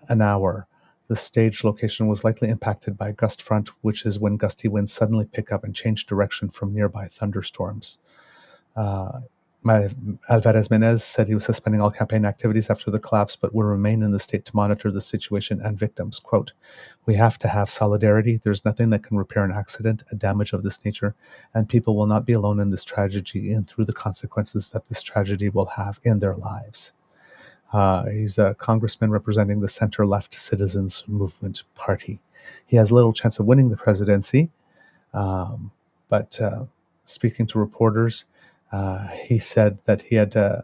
an hour. The stage location was likely impacted by a gust front, which is when gusty winds suddenly pick up and change direction from nearby thunderstorms. Alvarez Menez said he was suspending all campaign activities after the collapse, but will remain in the state to monitor the situation and victims. Quote, "We have to have solidarity. There's nothing that can repair an accident, a damage of this nature, and people will not be alone in this tragedy and through the consequences that this tragedy will have in their lives." He's a congressman representing the center-left Citizens Movement Party. He has little chance of winning the presidency, but speaking to reporters, he said that the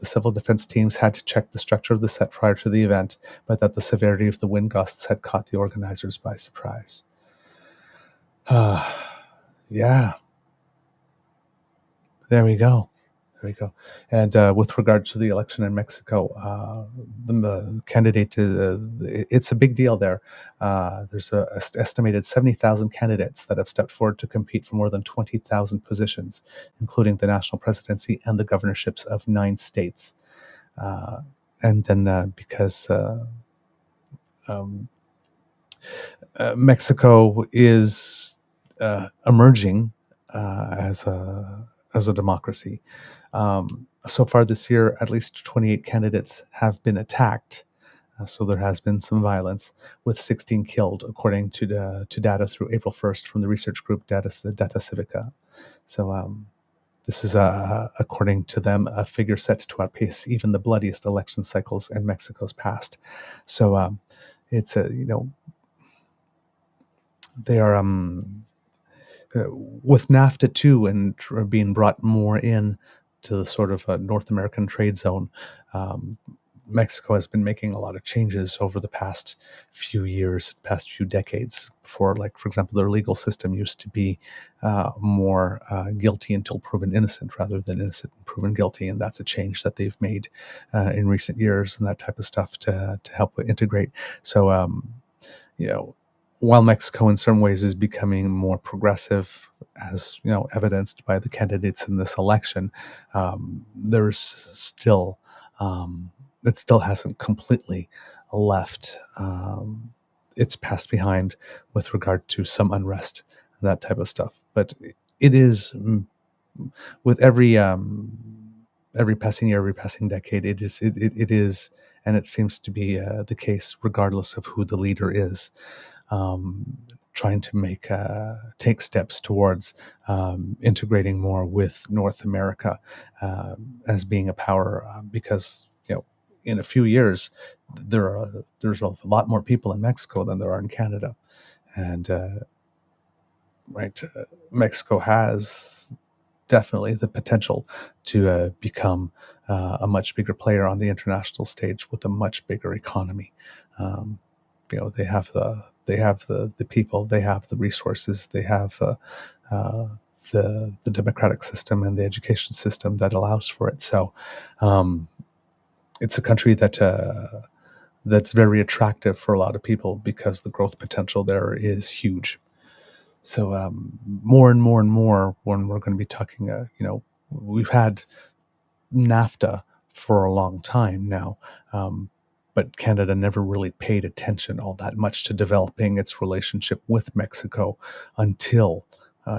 civil defense teams had to check the structure of the set prior to the event, but that the severity of the wind gusts had caught the organizers by surprise. Yeah, there we go. And with regard to the election in Mexico, the candidate, it's a big deal there. There's an estimated 70,000 candidates that have stepped forward to compete for more than 20,000 positions, including the national presidency and the governorships of 9 states. And then because Mexico is emerging as a democracy. So far this year, at least 28 candidates have been attacked. So there has been some violence, with 16 killed, according to data through April 1st from the research group Data Civica. So this is, according to them, a figure set to outpace even the bloodiest election cycles in Mexico's past. So it's they are with NAFTA too, and being brought more in to the sort of North American trade zone. Mexico has been making a lot of changes over the past few years, past few decades. Before, like, for example, their legal system used to be more guilty until proven innocent rather than innocent and proven guilty. And that's a change that they've made in recent years, and that type of stuff to help integrate. So, while Mexico in some ways is becoming more progressive, as evidenced by the candidates in this election, there's still it still hasn't completely left its past behind with regard to some unrest and that type of stuff. But it is with every every passing year, every passing decade, it is, and it seems to be the case, regardless of who the leader is, um, trying to take steps towards integrating more with North America as being a power, because in a few years there's a lot more people in Mexico than there are in Canada, and Mexico has definitely the potential to become a much bigger player on the international stage with a much bigger economy. Um, they have the people, they have the resources, they have uh, the democratic system and the education system that allows for it. So um, it's a country that's very attractive for a lot of people because the growth potential there is huge. So more and more and more, when we're going to be talking, we've had NAFTA for a long time now, but Canada never really paid attention all that much to developing its relationship with Mexico until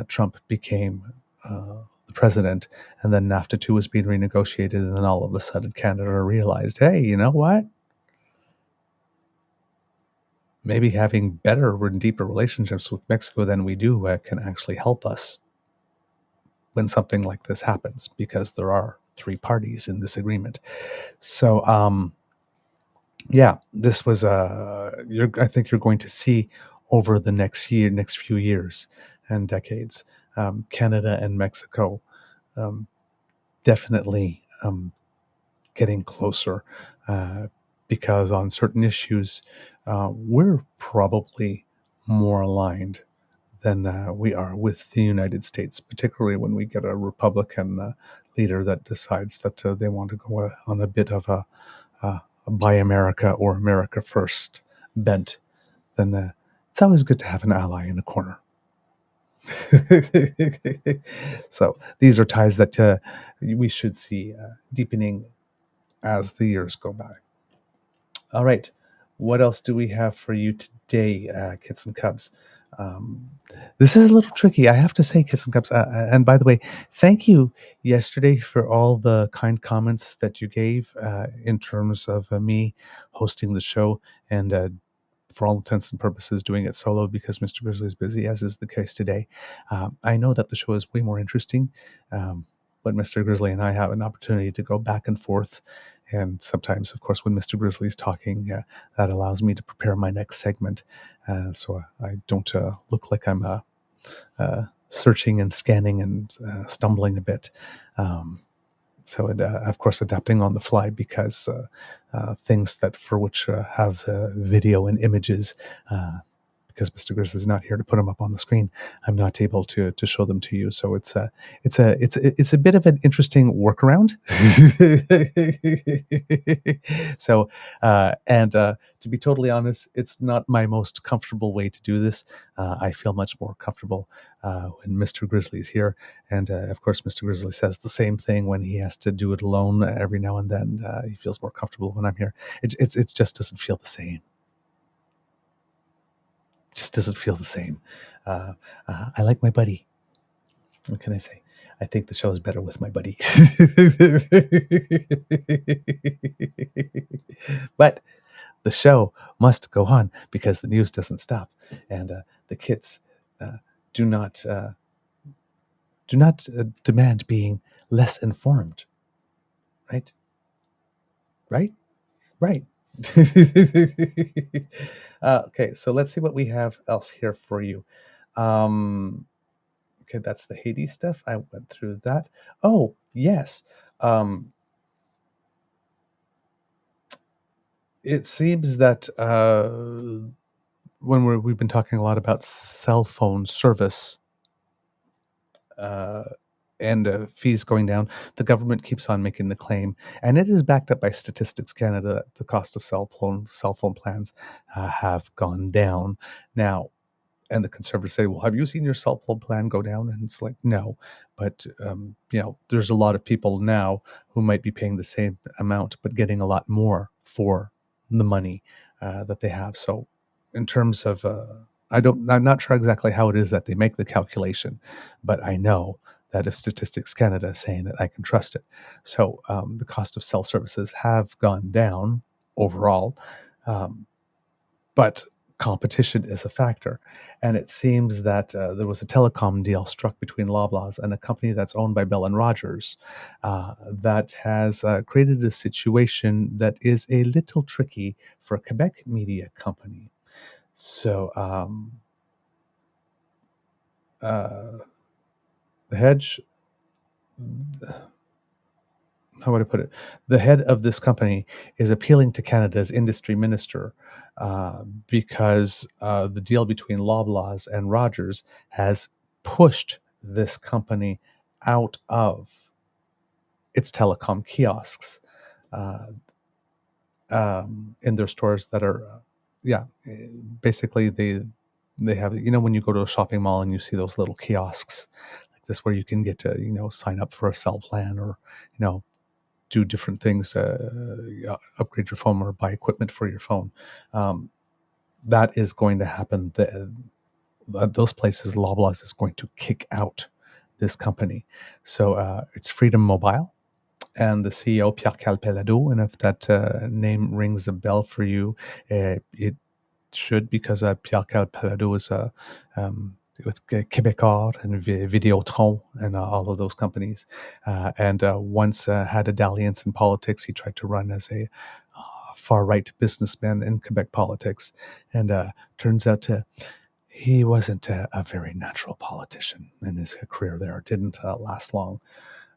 Trump became the president, and then NAFTA 2 was being renegotiated, and then all of a sudden Canada realized, hey, you know what? Maybe having better and deeper relationships with Mexico than we do can actually help us when something like this happens, because there are three parties in this agreement. So, this was I think you're going to see over the next few years and decades, Canada and Mexico um, definitely getting closer, because on certain issues, we're probably more aligned than we are with the United States, particularly when we get a Republican leader that decides that they want to go on a bit of a Buy America or America First bent. Then it's always good to have an ally in the corner. So these are ties that we should see deepening as the years go by. All right. What else do we have for you today, Kits and Cubs? This is a little tricky, I have to say, Kits and Cubs. And by the way, thank you yesterday for all the kind comments that you gave in terms of me hosting the show and for all intents and purposes doing it solo because Mr. Grizzly is busy, as is the case today. I know that the show is way more interesting, but Mr. Grizzly and I have an opportunity to go back and forth. And sometimes, of course, when Mr. Grizzly is talking, that allows me to prepare my next segment, so I don't look like I'm searching and scanning and stumbling a bit. So, of course, adapting on the fly, because things that for which have video and images, because Mr. Gris is not here to put them up on the screen, I'm not able to show them to you. So it's a bit of an interesting workaround. So to be totally honest, it's not my most comfortable way to do this. I feel much more comfortable when Mr. Grizzly is here, and of course, Mr. Grizzly says the same thing when he has to do it alone every now and then. He feels more comfortable when I'm here. It just doesn't feel the same. Just doesn't feel the same. I like my buddy. What can I say? I think the show is better with my buddy. But the show must go on because the news doesn't stop, and the kids do not demand being less informed. Right. Okay, so let's see what we have else here for you. Okay, that's the Haiti stuff. I went through that. Oh, yes. It seems that when we've been talking a lot about cell phone service and fees going down, the government keeps on making the claim, and it is backed up by Statistics Canada, that the cost of cell phone plans have gone down. Now, and the conservatives say, well, have you seen your cell phone plan go down? And it's like, no. But, there's a lot of people now who might be paying the same amount, but getting a lot more for the money that they have. So in terms of, I'm not sure exactly how it is that they make the calculation, but I know that if Statistics Canada is saying it, I can trust it. So the cost of cell services have gone down overall, but competition is a factor. And it seems that there was a telecom deal struck between Loblaws and a company that's owned by Bell and Rogers that has created a situation that is a little tricky for a Quebec media company. So the hedge, how would I put it? The head of this company is appealing to Canada's industry minister because the deal between Loblaws and Rogers has pushed this company out of its telecom kiosks uh, in their stores that are, basically they have, when you go to a shopping mall and you see those little kiosks like this where you can get to, sign up for a cell plan or, do different things, upgrade your phone or buy equipment for your phone. That is going to happen. Those places, Loblaws is going to kick out this company. So it's Freedom Mobile and the CEO, Pierre Pelado. And if that name rings a bell for you, it should, because Pierre Pelado is with Québécois and Videotron and all of those companies. And once had a dalliance in politics. He tried to run as a far-right businessman in Quebec politics. And turns out he wasn't a very natural politician, and his career there didn't last long.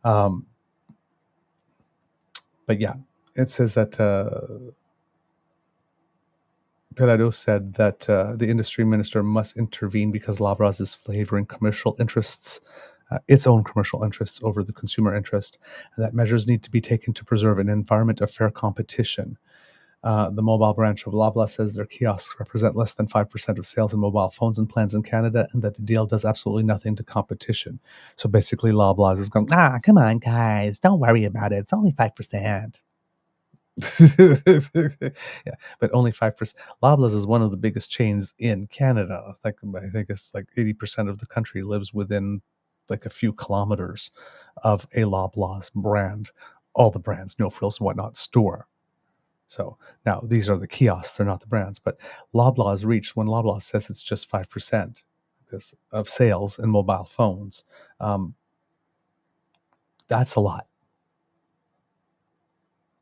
But yeah, it says that Pelado said that the industry minister must intervene because Loblaws is favoring commercial interests, its own commercial interests over the consumer interest, and that measures need to be taken to preserve an environment of fair competition. The mobile branch of Loblaw says their kiosks represent less than 5% of sales in mobile phones and plans in Canada, and that the deal does absolutely nothing to competition. So basically, Loblaws is going, come on, guys, don't worry about it. It's only 5%. Yeah, but only 5%. Loblaws is one of the biggest chains in Canada. I think it's like 80% of the country lives within like a few kilometers of a Loblaws brand. All the brands, No Frills and whatnot, store. So now these are the kiosks; they're not the brands. But Loblaws reached, when Loblaws says it's just 5% because of sales in mobile phones. That's a lot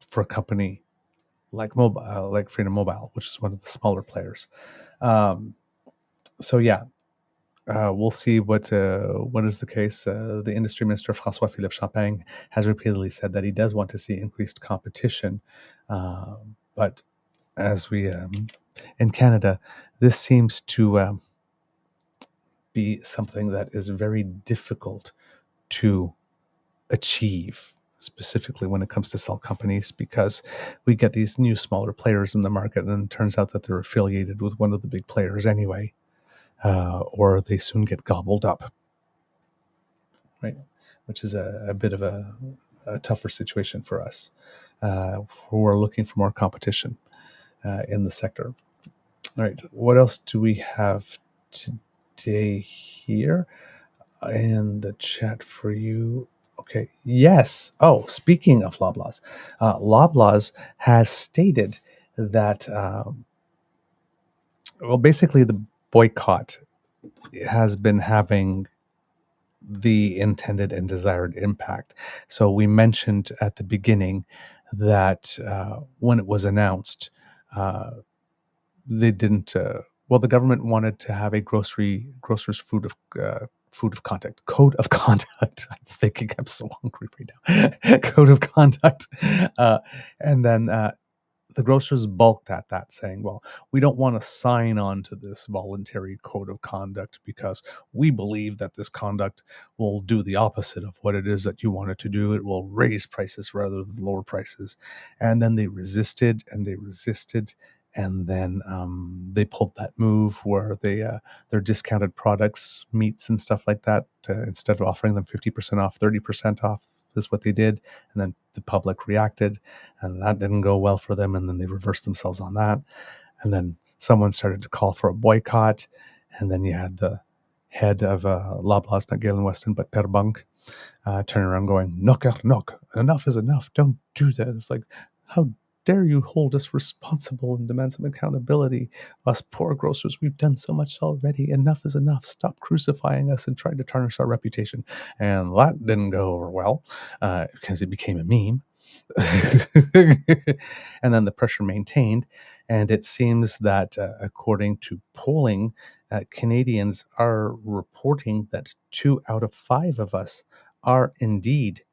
for a company like Freedom Mobile, which is one of the smaller players. So yeah, we'll see what is the case. The industry minister François Philippe Champagne has repeatedly said that he does want to see increased competition, but as we in Canada, this seems to be something that is very difficult to achieve, specifically when it comes to cell companies, because we get these new smaller players in the market, and it turns out that they're affiliated with one of the big players anyway, or they soon get gobbled up, right? Which is a bit of a tougher situation for us, who are looking for more competition in the sector. All right, what else do we have today here in the chat for you? Okay, yes. Oh, speaking of Loblaws, Loblaws has stated that, basically the boycott has been having the intended and desired impact. So we mentioned at the beginning that when it was announced, they didn't. The government wanted to have a grocer's food of conduct, code of conduct. I'm thinking I'm so hungry right now. Code of conduct, and then the grocers balked at that, saying, well, we don't want to sign on to this voluntary code of conduct because we believe that this conduct will do the opposite of what it is that you want it to do. It will raise prices rather than lower prices. And then they resisted and they resisted. And then they pulled that move where their discounted products, meats and stuff like that, instead of offering them 50% off, 30% off is what they did. And then the public reacted, and that didn't go well for them. And then they reversed themselves on that. And then someone started to call for a boycott. And then you had the head of Loblaws, not Galen Weston, but Per Bunk, turning around going, knock, enough is enough. Don't do that. It's like, how dare you hold us responsible and demand some accountability? Us poor grocers, we've done so much already. Enough is enough. Stop crucifying us and trying to tarnish our reputation. And that didn't go over well because it became a meme. And then the pressure maintained. And it seems that according to polling, Canadians are reporting that 2 out of 5 of us are indeed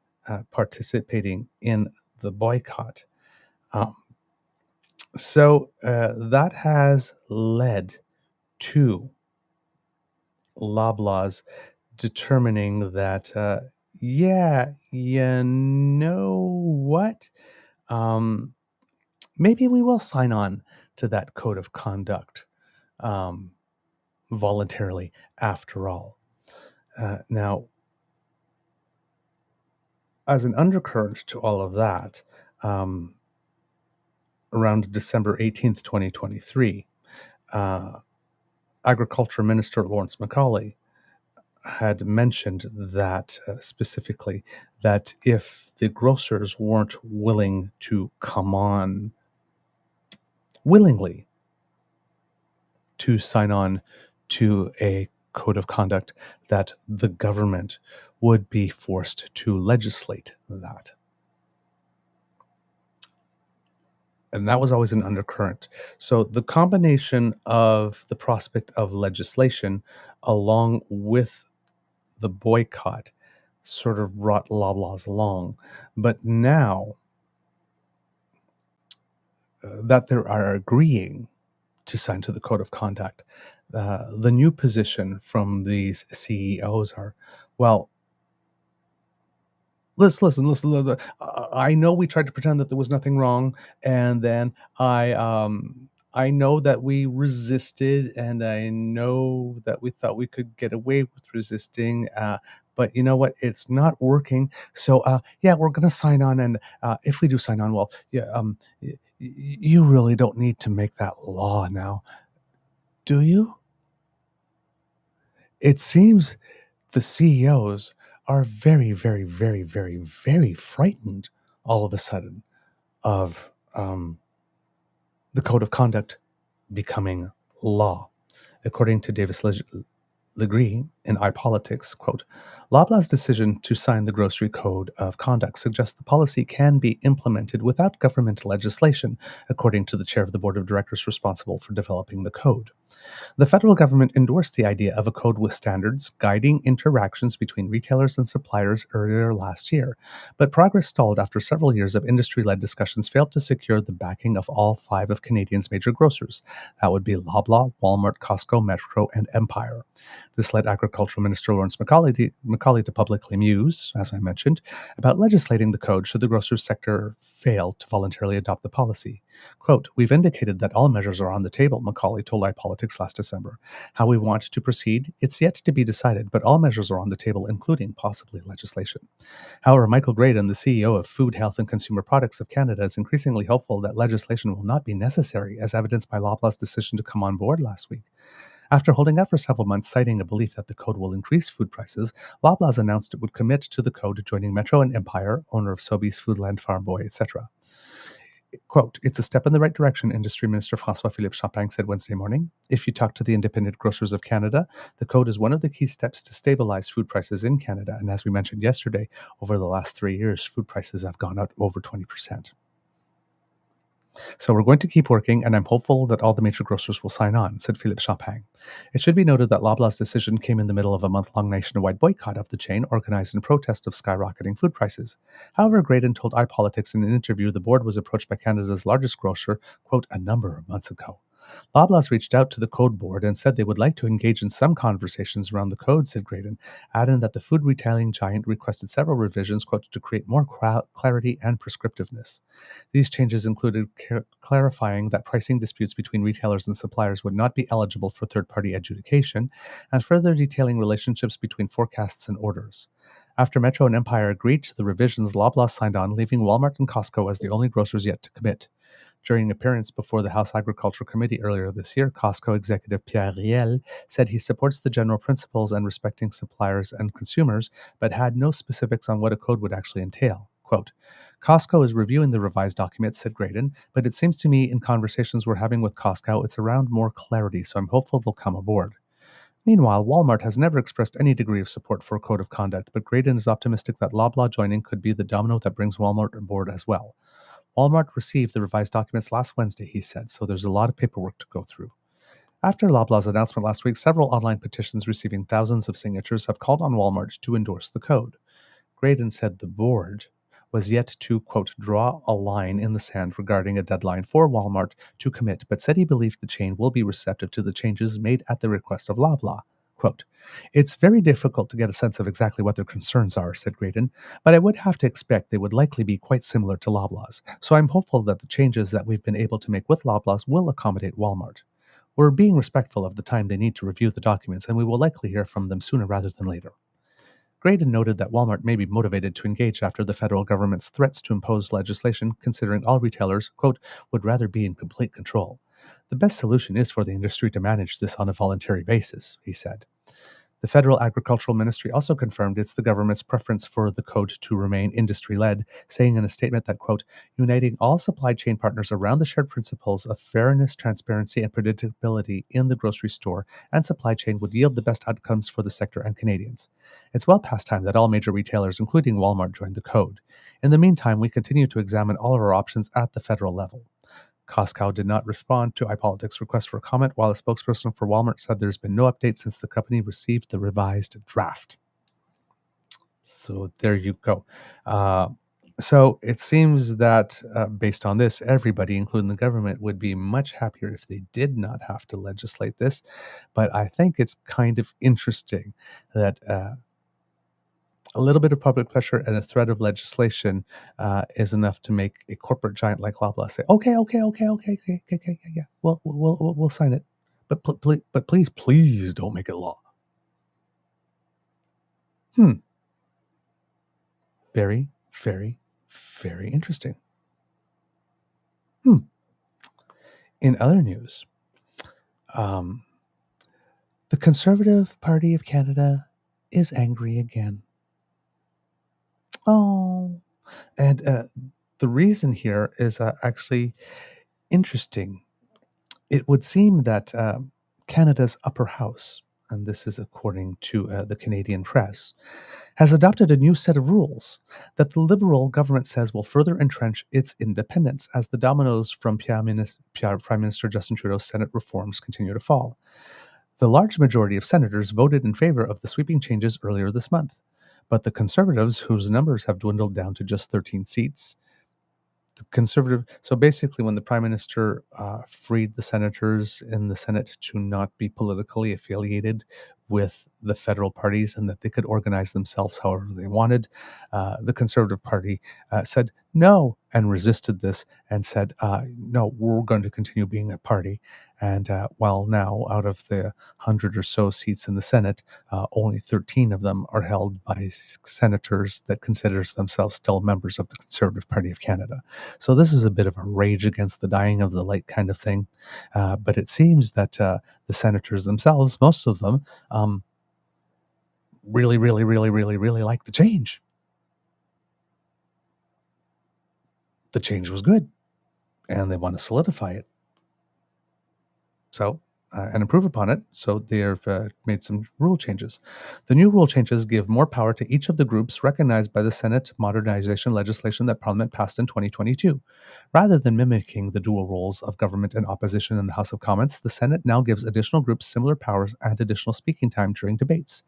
participating in the boycott. Um, so that has led to Loblaws determining that, yeah, you know what? Um, maybe we will sign on to that code of conduct um, voluntarily after all. Now, as an undercurrent to all of that, um, around December 18th, 2023, Agriculture Minister Lawrence Macaulay had mentioned that specifically, that if the grocers weren't willing to come on willingly to sign on to a code of conduct, that the government would be forced to legislate that. And that was always an undercurrent. So the combination of the prospect of legislation along with the boycott sort of brought Loblaws along. But now that they are agreeing to sign to the code of conduct, the new position from these CEOs are, well, listen. I know we tried to pretend that there was nothing wrong, and then I know that we resisted, and I know that we thought we could get away with resisting. But you know what? It's not working. So yeah, we're gonna sign on, and if we do sign on, well, yeah, you really don't need to make that law now, do you? It seems the CEOs are very, very, very, very, very frightened all of a sudden of the code of conduct becoming law. According to Davis Legree in iPolitics, quote, Loblaw's decision to sign the Grocery Code of Conduct suggests the policy can be implemented without government legislation, according to the chair of the board of directors responsible for developing the code. The federal government endorsed the idea of a code with standards guiding interactions between retailers and suppliers earlier last year, but progress stalled after several years of industry-led discussions failed to secure the backing of all 5 of Canadians' major grocers. That would be Loblaw, Walmart, Costco, Metro, and Empire. This led Agricultural Minister Lawrence Macaulay to publicly muse, as I mentioned, about legislating the code should the grocers sector fail to voluntarily adopt the policy. Quote, we've indicated that all measures are on the table, Macaulay told iPolitics last December. How we want to proceed, it's yet to be decided, but all measures are on the table, including possibly legislation. However, Michael Graydon, the CEO of Food, Health and Consumer Products of Canada, is increasingly hopeful that legislation will not be necessary, as evidenced by Loblaw's decision to come on board last week. After holding out for several months, citing a belief that the code will increase food prices, Loblaws announced it would commit to the code, joining Metro and Empire, owner of Sobeys, Foodland, Farm Boy, etc. Quote, it's a step in the right direction, Industry Minister François-Philippe Champagne said Wednesday morning. If you talk to the Independent Grocers of Canada, the code is one of the key steps to stabilize food prices in Canada. And as we mentioned yesterday, over the last 3 years, food prices have gone up over 20%. So we're going to keep working, and I'm hopeful that all the major grocers will sign on, said Philippe Champagne. It should be noted that Loblaw's decision came in the middle of a month-long nationwide boycott of the chain organized in protest of skyrocketing food prices. However, Graydon told iPolitics in an interview the board was approached by Canada's largest grocer, quote, a number of months ago. Loblaws reached out to the code board and said they would like to engage in some conversations around the code, said Graydon, adding that the food retailing giant requested several revisions, quote, to create more clarity and prescriptiveness. These changes included clarifying that pricing disputes between retailers and suppliers would not be eligible for third-party adjudication, and further detailing relationships between forecasts and orders. After Metro and Empire agreed to the revisions, Loblaw signed on, leaving Walmart and Costco as the only grocers yet to commit. During an appearance before the House Agriculture Committee earlier this year, Costco executive Pierre Riel said he supports the general principles and respecting suppliers and consumers, but had no specifics on what a code would actually entail. Quote, Costco is reviewing the revised document, said Graydon, but it seems to me in conversations we're having with Costco, it's around more clarity, so I'm hopeful they'll come aboard. Meanwhile, Walmart has never expressed any degree of support for a code of conduct, but Graydon is optimistic that Loblaw joining could be the domino that brings Walmart aboard as well. Walmart received the revised documents last Wednesday, he said, so there's a lot of paperwork to go through. After Loblaw's announcement last week, several online petitions receiving thousands of signatures have called on Walmart to endorse the code. Graydon said the board was yet to, quote, draw a line in the sand regarding a deadline for Walmart to commit, but said he believed the chain will be receptive to the changes made at the request of Loblaw. Quote, it's very difficult to get a sense of exactly what their concerns are, said Graydon, but I would have to expect they would likely be quite similar to Loblaw's, so I'm hopeful that the changes that we've been able to make with Loblaw's will accommodate Walmart. We're being respectful of the time they need to review the documents, and we will likely hear from them sooner rather than later. Graydon noted that Walmart may be motivated to engage after the federal government's threats to impose legislation, considering all retailers, quote, would rather be in complete control. The best solution is for the industry to manage this on a voluntary basis, he said. The Federal Agricultural Ministry also confirmed it's the government's preference for the code to remain industry-led, saying in a statement that, quote, uniting all supply chain partners around the shared principles of fairness, transparency, and predictability in the grocery store and supply chain would yield the best outcomes for the sector and Canadians. It's well past time that all major retailers, including Walmart, joined the code. In the meantime, we continue to examine all of our options at the federal level. Costco did not respond to iPolitics' request for comment, while a spokesperson for Walmart said there's been no update since the company received the revised draft. So there you go. So it seems that based on this, everybody, including the government, would be much happier if they did not have to legislate this. But I think it's kind of interesting that a little bit of public pressure and a threat of legislation is enough to make a corporate giant like Loblaw say, okay, yeah, we'll sign it, but please don't make it law. Very, very, very interesting. In other news, the Conservative Party of Canada is angry again. Oh, and the reason here is actually interesting. It would seem that Canada's upper house, and this is according to the Canadian press, has adopted a new set of rules that the Liberal government says will further entrench its independence as the dominoes from Prime Minister Justin Trudeau's Senate reforms continue to fall. The large majority of senators voted in favor of the sweeping changes earlier this month. But the Conservatives, whose numbers have dwindled down to just 13 seats, so basically when the Prime Minister freed the senators in the Senate to not be politically affiliated with the federal parties and that they could organize themselves however they wanted, the Conservative Party said no and resisted this and said, no, we're going to continue being a party. And while now out of the 100 or so seats in the Senate, only 13 of them are held by senators that consider themselves still members of the Conservative Party of Canada. So this is a bit of a rage against the dying of the light kind of thing. But it seems that the senators themselves, most of them, really like the change. The change was good, and they want to solidify it. So, and improve upon it. So they have made some rule changes. The new rule changes give more power to each of the groups recognized by the Senate modernization legislation that Parliament passed in 2022. Rather than mimicking the dual roles of government and opposition in the House of Commons, the Senate now gives additional groups similar powers and additional speaking time during debates.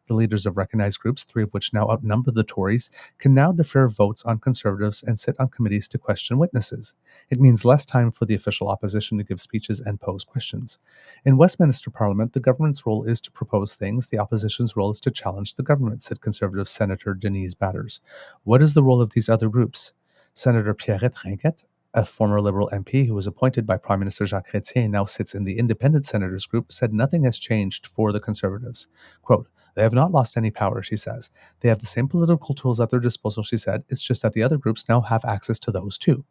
The leaders of recognized groups, 3 of which now outnumber the Tories, can now defer votes on Conservatives and sit on committees to question witnesses. It means less time for the official opposition to give speeches and pose questions. In Westminster Parliament, the government's role is to propose things. The opposition's role is to challenge the government, said Conservative Senator Denise Batters. What is the role of these other groups? Senator Pierrette Ringuette, a former Liberal MP who was appointed by Prime Minister Jacques Chrétien and now sits in the Independent Senators group, said nothing has changed for the Conservatives. Quote, they have not lost any power, she says. They have the same political tools at their disposal, she said. It's just that the other groups now have access to those too.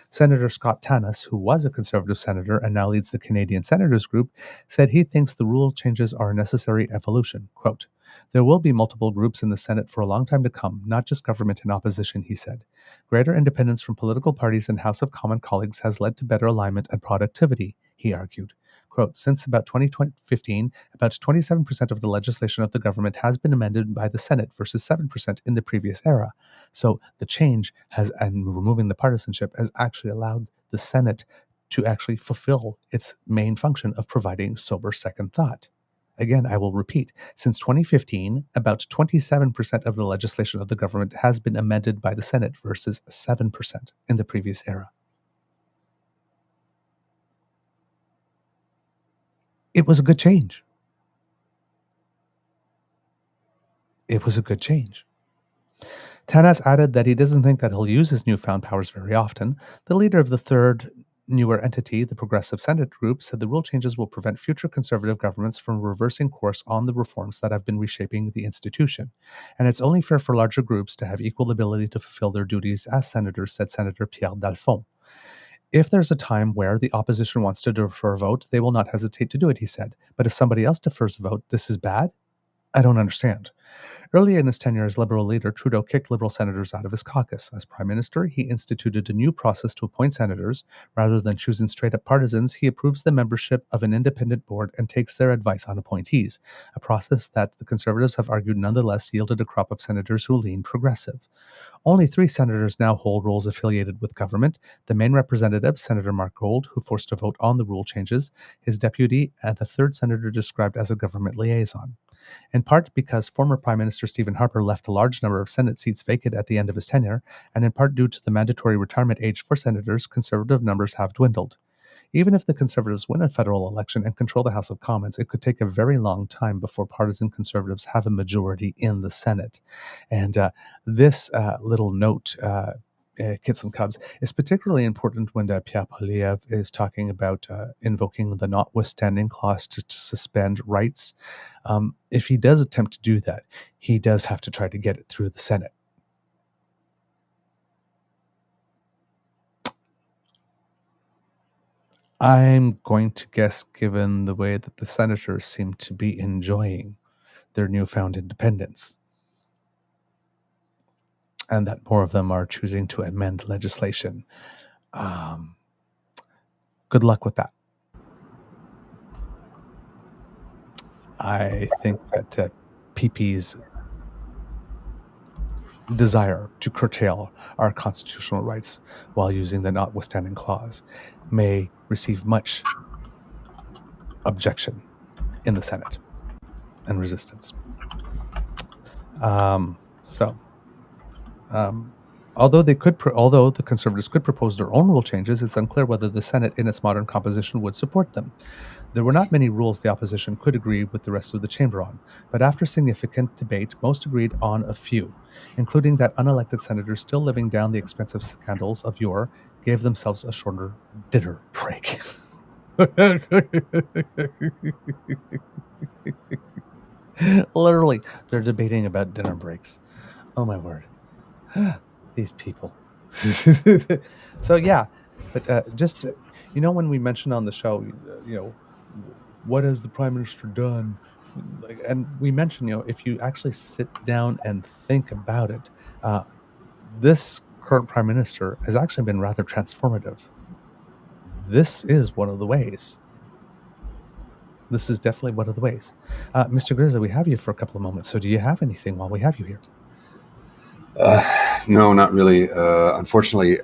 Senator Scott Tanis, who was a Conservative senator and now leads the Canadian Senators Group, said he thinks the rule changes are a necessary evolution. Quote, "There will be multiple groups in the Senate for a long time to come, not just government and opposition," he said. "Greater independence from political parties and House of Commons colleagues has led to better alignment and productivity," he argued. Quote, "Since about 2015, about 27% of the legislation of the government has been amended by the Senate versus 7% in the previous era. So the change and removing the partisanship has actually allowed the Senate to actually fulfill its main function of providing sober second thought." Again, I will repeat, since 2015, about 27% of the legislation of the government has been amended by the Senate versus 7% in the previous era. It was a good change. It was a good change. Tanas added that he doesn't think that he'll use his newfound powers very often. The leader of the third newer entity, the Progressive Senate Group, said the rule changes will prevent future Conservative governments from reversing course on the reforms that have been reshaping the institution. And it's only fair for larger groups to have equal ability to fulfill their duties as senators, said Senator Pierre Dalphond. "If there's a time where the opposition wants to defer a vote, they will not hesitate to do it," he said. "But if somebody else defers a vote, this is bad? I don't understand." Early in his tenure as Liberal leader, Trudeau kicked Liberal senators out of his caucus. As Prime Minister, he instituted a new process to appoint senators. Rather than choosing straight-up partisans, he approves the membership of an independent board and takes their advice on appointees, a process that the Conservatives have argued nonetheless yielded a crop of senators who lean progressive. Only 3 senators now hold roles affiliated with government: the main representative, Senator Mark Gold, who forced a vote on the rule changes, his deputy, and a third senator described as a government liaison. In part because former Prime Minister Stephen Harper left a large number of Senate seats vacant at the end of his tenure, and in part due to the mandatory retirement age for senators, Conservative numbers have dwindled. Even if the Conservatives win a federal election and control the House of Commons, it could take a very long time before partisan Conservatives have a majority in the Senate. And this little note, Kits and Cubs, is particularly important when Pierre Poilievre is talking about invoking the notwithstanding clause to suspend rights. If he does attempt to do that, he does have to try to get it through the Senate. I'm going to guess, given the way that the senators seem to be enjoying their newfound independence, and that more of them are choosing to amend legislation. Good luck with that. I think that PP's desire to curtail our constitutional rights while using the notwithstanding clause may receive much objection in the Senate and resistance. Although the Conservatives could propose their own rule changes, it's unclear whether the Senate in its modern composition would support them. There were not many rules the opposition could agree with the rest of the chamber on, but after significant debate, most agreed on a few, including that unelected senators still living down the expensive scandals of yore gave themselves a shorter dinner break. Literally, they're debating about dinner breaks. Oh my word. These people. So yeah, but just, when we mentioned on the show, what has the Prime Minister done? And we mentioned, if you actually sit down and think about it, this current Prime Minister has actually been rather transformative. This is one of the ways. This is definitely one of the ways. Mr. Grizzly, we have you for a couple of moments. So do you have anything while we have you here? No, not really. Unfortunately,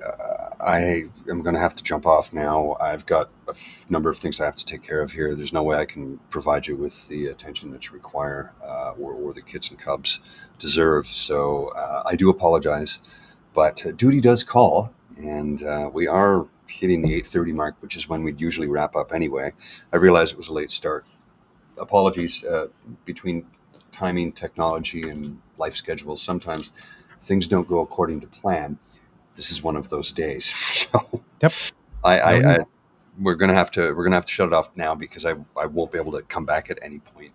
I am going to have to jump off now. I've got a number of things I have to take care of here. There's no way I can provide you with the attention that you require or the Kits and Cubs deserve. So I do apologize, but duty does call, and we are hitting the 8:30 mark, which is when we'd usually wrap up anyway. I realize it was a late start. Apologies. Between timing, technology, and life schedules, sometimes things don't go according to plan. This is one of those days. So yep. We're gonna have to shut it off now because I won't be able to come back at any point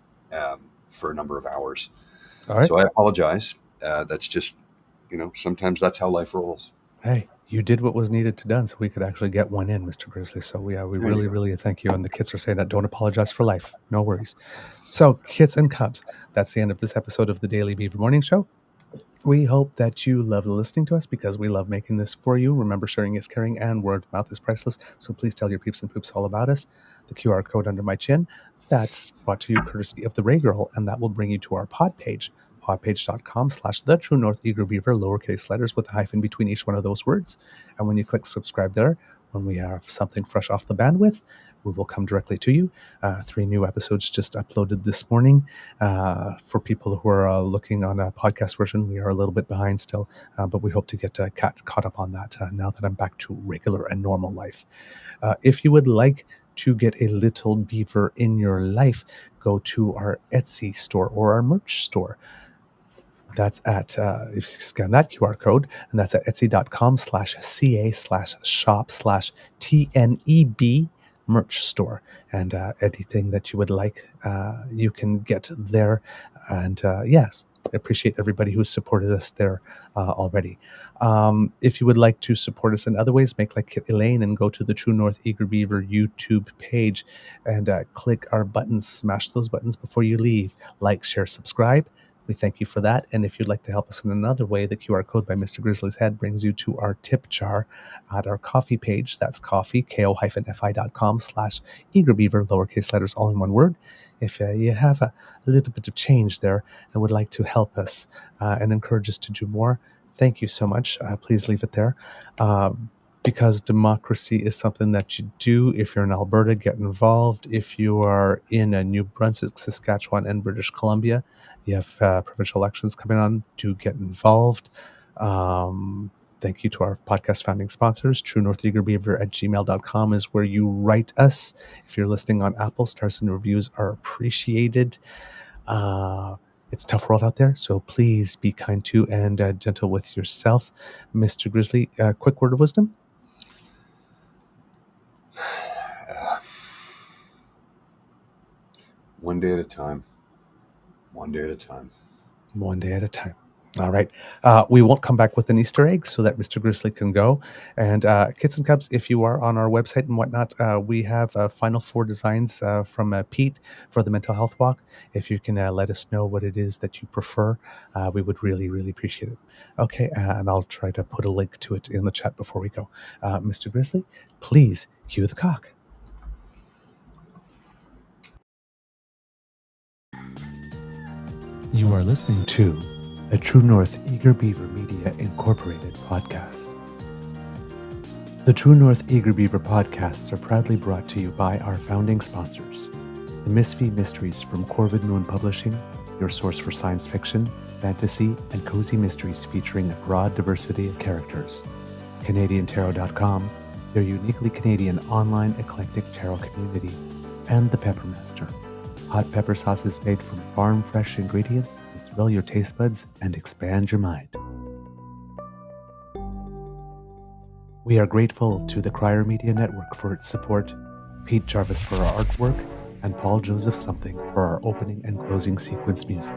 for a number of hours. All right. So I apologize. That's just, sometimes that's how life rolls. Hey, you did what was needed to done so we could actually get one in, Mr. Grizzly. So we There you really, go. really thank you. And the kids are saying that don't apologize for life. No worries. So, kids and cubs, that's the end of this episode of the Daily Beaver Morning Show. We hope that you love listening to us because we love making this for you. Remember, sharing is caring and word of mouth is priceless. So please tell your peeps and poops all about us. The QR code under my chin, that's brought to you courtesy of the Ray Girl, and that will bring you to our pod page, podpage.com/the True North Eager Beaver, lowercase letters with a hyphen between each one of those words. And when you click subscribe there, when we have something fresh off the bandwidth, we will come directly to you. 3 new episodes just uploaded this morning. For people who are looking on a podcast version, we are a little bit behind still, but we hope to get caught up on that now that I'm back to regular and normal life. If you would like to get a little beaver in your life, go to our Etsy store or our merch store. That's at, if you scan that QR code, and that's at etsy.com/ca/shop/TNEB merch store. And anything that you would like, you can get there. And yes, I appreciate everybody who's supported us there already. If you would like to support us in other ways, make like Elaine and go to the True North Eager Beaver YouTube page and click our buttons, smash those buttons before you leave. Like, share, subscribe. We thank you for that. And if you'd like to help us in another way, the QR code by Mr. Grizzly's Head brings you to our tip jar at our coffee page. That's coffee, ko-fi.com/eagerbeaver, lowercase letters, all in one word. If you have a little bit of change there and would like to help us and encourage us to do more, thank you so much. Please leave it there. Because democracy is something that you do. If you're in Alberta, get involved. If you are in New Brunswick, Saskatchewan, and British Columbia, you have provincial elections coming on, do get involved. Thank you to our podcast founding sponsors. TrueNorthEagerBeaver@gmail.com is where you write us. If you're listening on Apple, stars and reviews are appreciated. It's a tough world out there, so please be kind to and gentle with yourself. Mr. Grizzly, quick word of wisdom? One day at a time. One day at a time. One day at a time. All right. We won't come back with an Easter egg so that Mr. Grizzly can go. And kids and cubs, if you are on our website and whatnot, we have final 4 designs from Pete for the mental health walk. If you can let us know what it is that you prefer, we would really, really appreciate it. Okay. And I'll try to put a link to it in the chat before we go. Mr. Grizzly, please cue the cock. You are listening to a True North Eager Beaver Media Incorporated podcast. The True North Eager Beaver podcasts are proudly brought to you by our founding sponsors, the Misfit Mysteries from Corvid Moon Publishing, your source for science fiction, fantasy, and cozy mysteries featuring a broad diversity of characters, CanadianTarot.com, their uniquely Canadian online eclectic tarot community, and the Peppermaster, hot pepper sauces made from farm-fresh ingredients to thrill your taste buds and expand your mind. We are grateful to the Crier Media Network for its support, Pete Jarvis for our artwork, and Paul Joseph Something for our opening and closing sequence music.